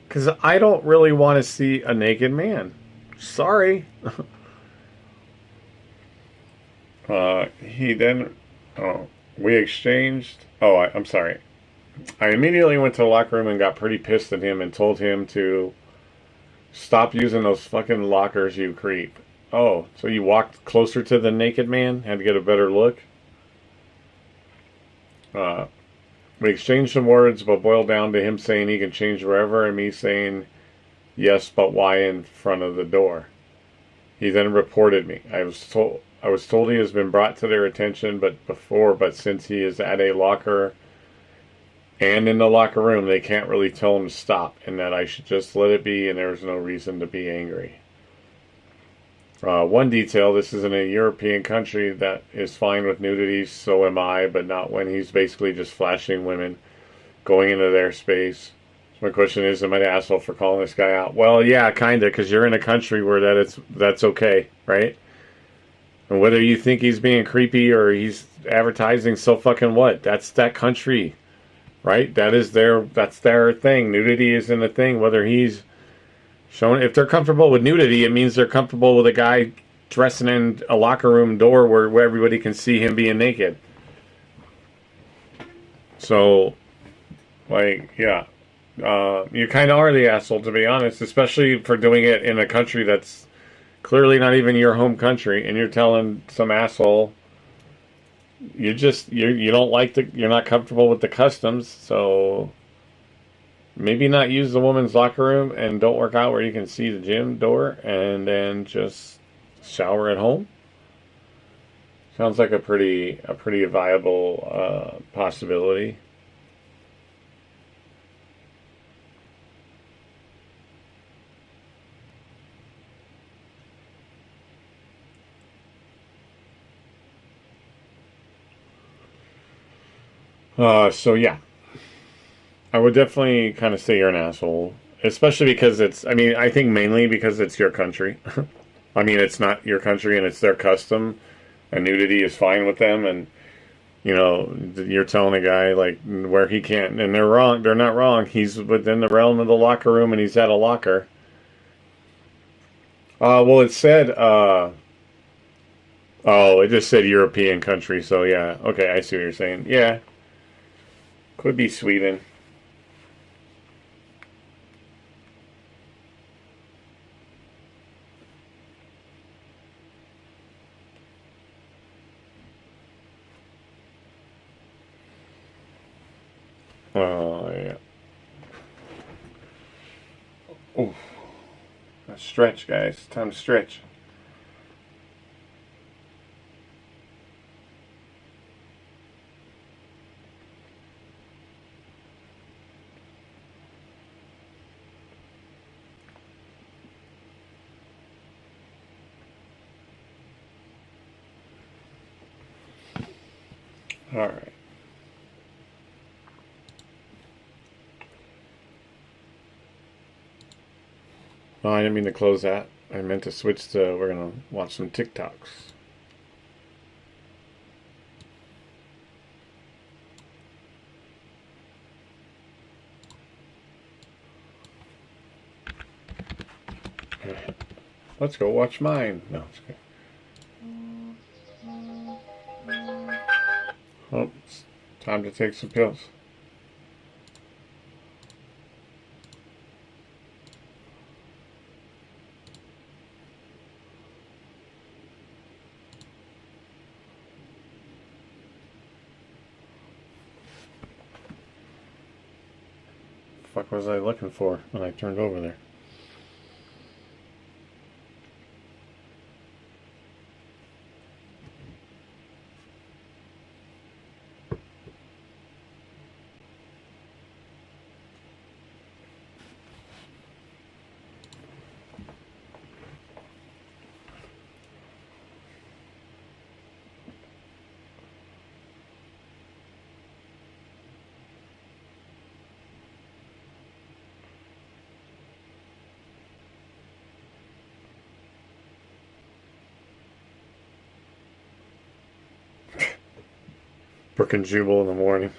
because I don't really want to see a naked man. Sorry. We exchanged, I'm sorry. I immediately went to the locker room and got pretty pissed at him and told him to stop using those fucking lockers, you creep. Oh, so you walked closer to the naked man? Had to get a better look? We exchanged some words, but boiled down to him saying he can change wherever, and me saying, yes, but why in front of the door? He then reported me. I was told he has been brought to their attention, but since he is at a locker and in the locker room, they can't really tell him to stop, and that I should just let it be, and there's no reason to be angry. One detail, this is in a European country that is fine with nudity, so am I, but not when he's basically just flashing women, going into their space. So my question is, am I an asshole for calling this guy out? Well, yeah, kinda, because you're in a country where that's okay, right? And whether you think he's being creepy or he's advertising, so fucking what? That's that country, right? That's their thing. Nudity isn't a thing, whether he's if they're comfortable with nudity, it means they're comfortable with a guy dressing in a locker room door where everybody can see him being naked. So, yeah. You kind of are the asshole, to be honest, especially for doing it in a country that's clearly not even your home country, and you're telling some asshole you don't like you're not comfortable with the customs, so maybe not use the woman's locker room and don't work out where you can see the gym door, and then just shower at home. Sounds like a pretty viable possibility. So yeah. I would definitely kind of say you're an asshole. Especially because I think mainly because it's your country. I mean, it's not your country and it's their custom. And nudity is fine with them. And, you're telling a guy, like, where he can't. And they're wrong. They're not wrong. He's within the realm of the locker room and he's at a locker. Well, it said, it just said European country. So, yeah. Okay, I see what you're saying. Yeah. Could be Sweden. Oh, yeah. Oof. Stretch, guys. Time to stretch. All right. Oh, I didn't mean to close that. I meant to switch to, we're going to watch some TikToks. Let's go watch mine. No, it's okay. Oh, it's time to take some pills. Fuck was I looking for when I turned over there? Brook and Jubal in the morning.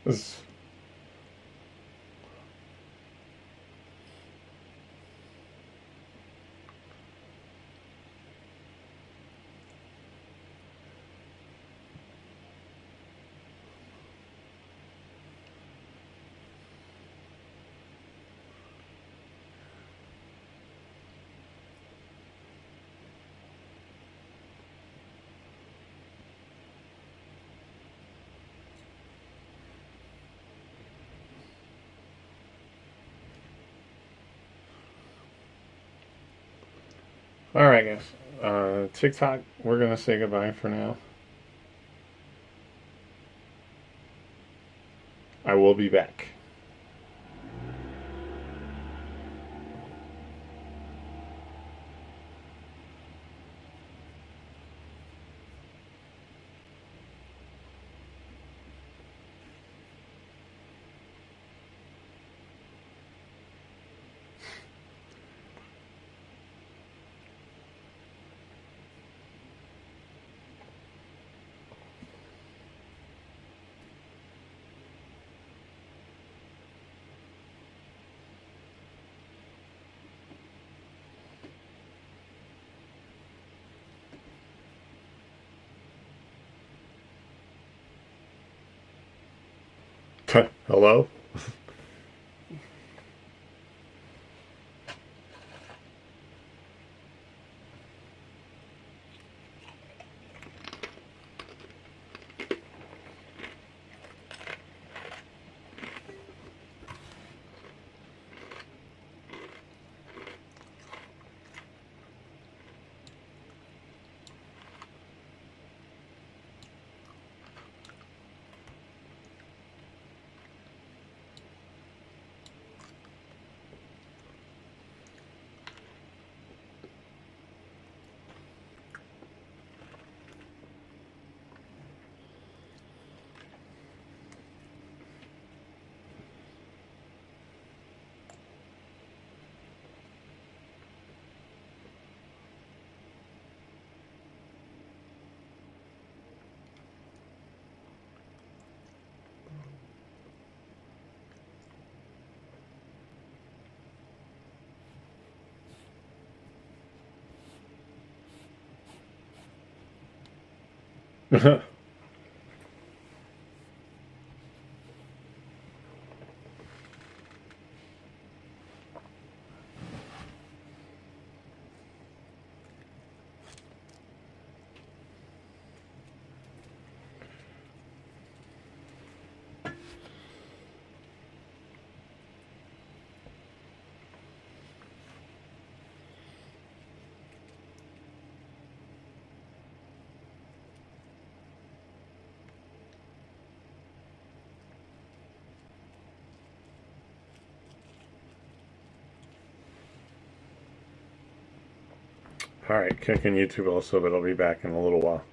This all right, guys. TikTok. We're gonna say goodbye for now. I will be back. Hello. Alright, kicking YouTube also, but I'll be back in a little while.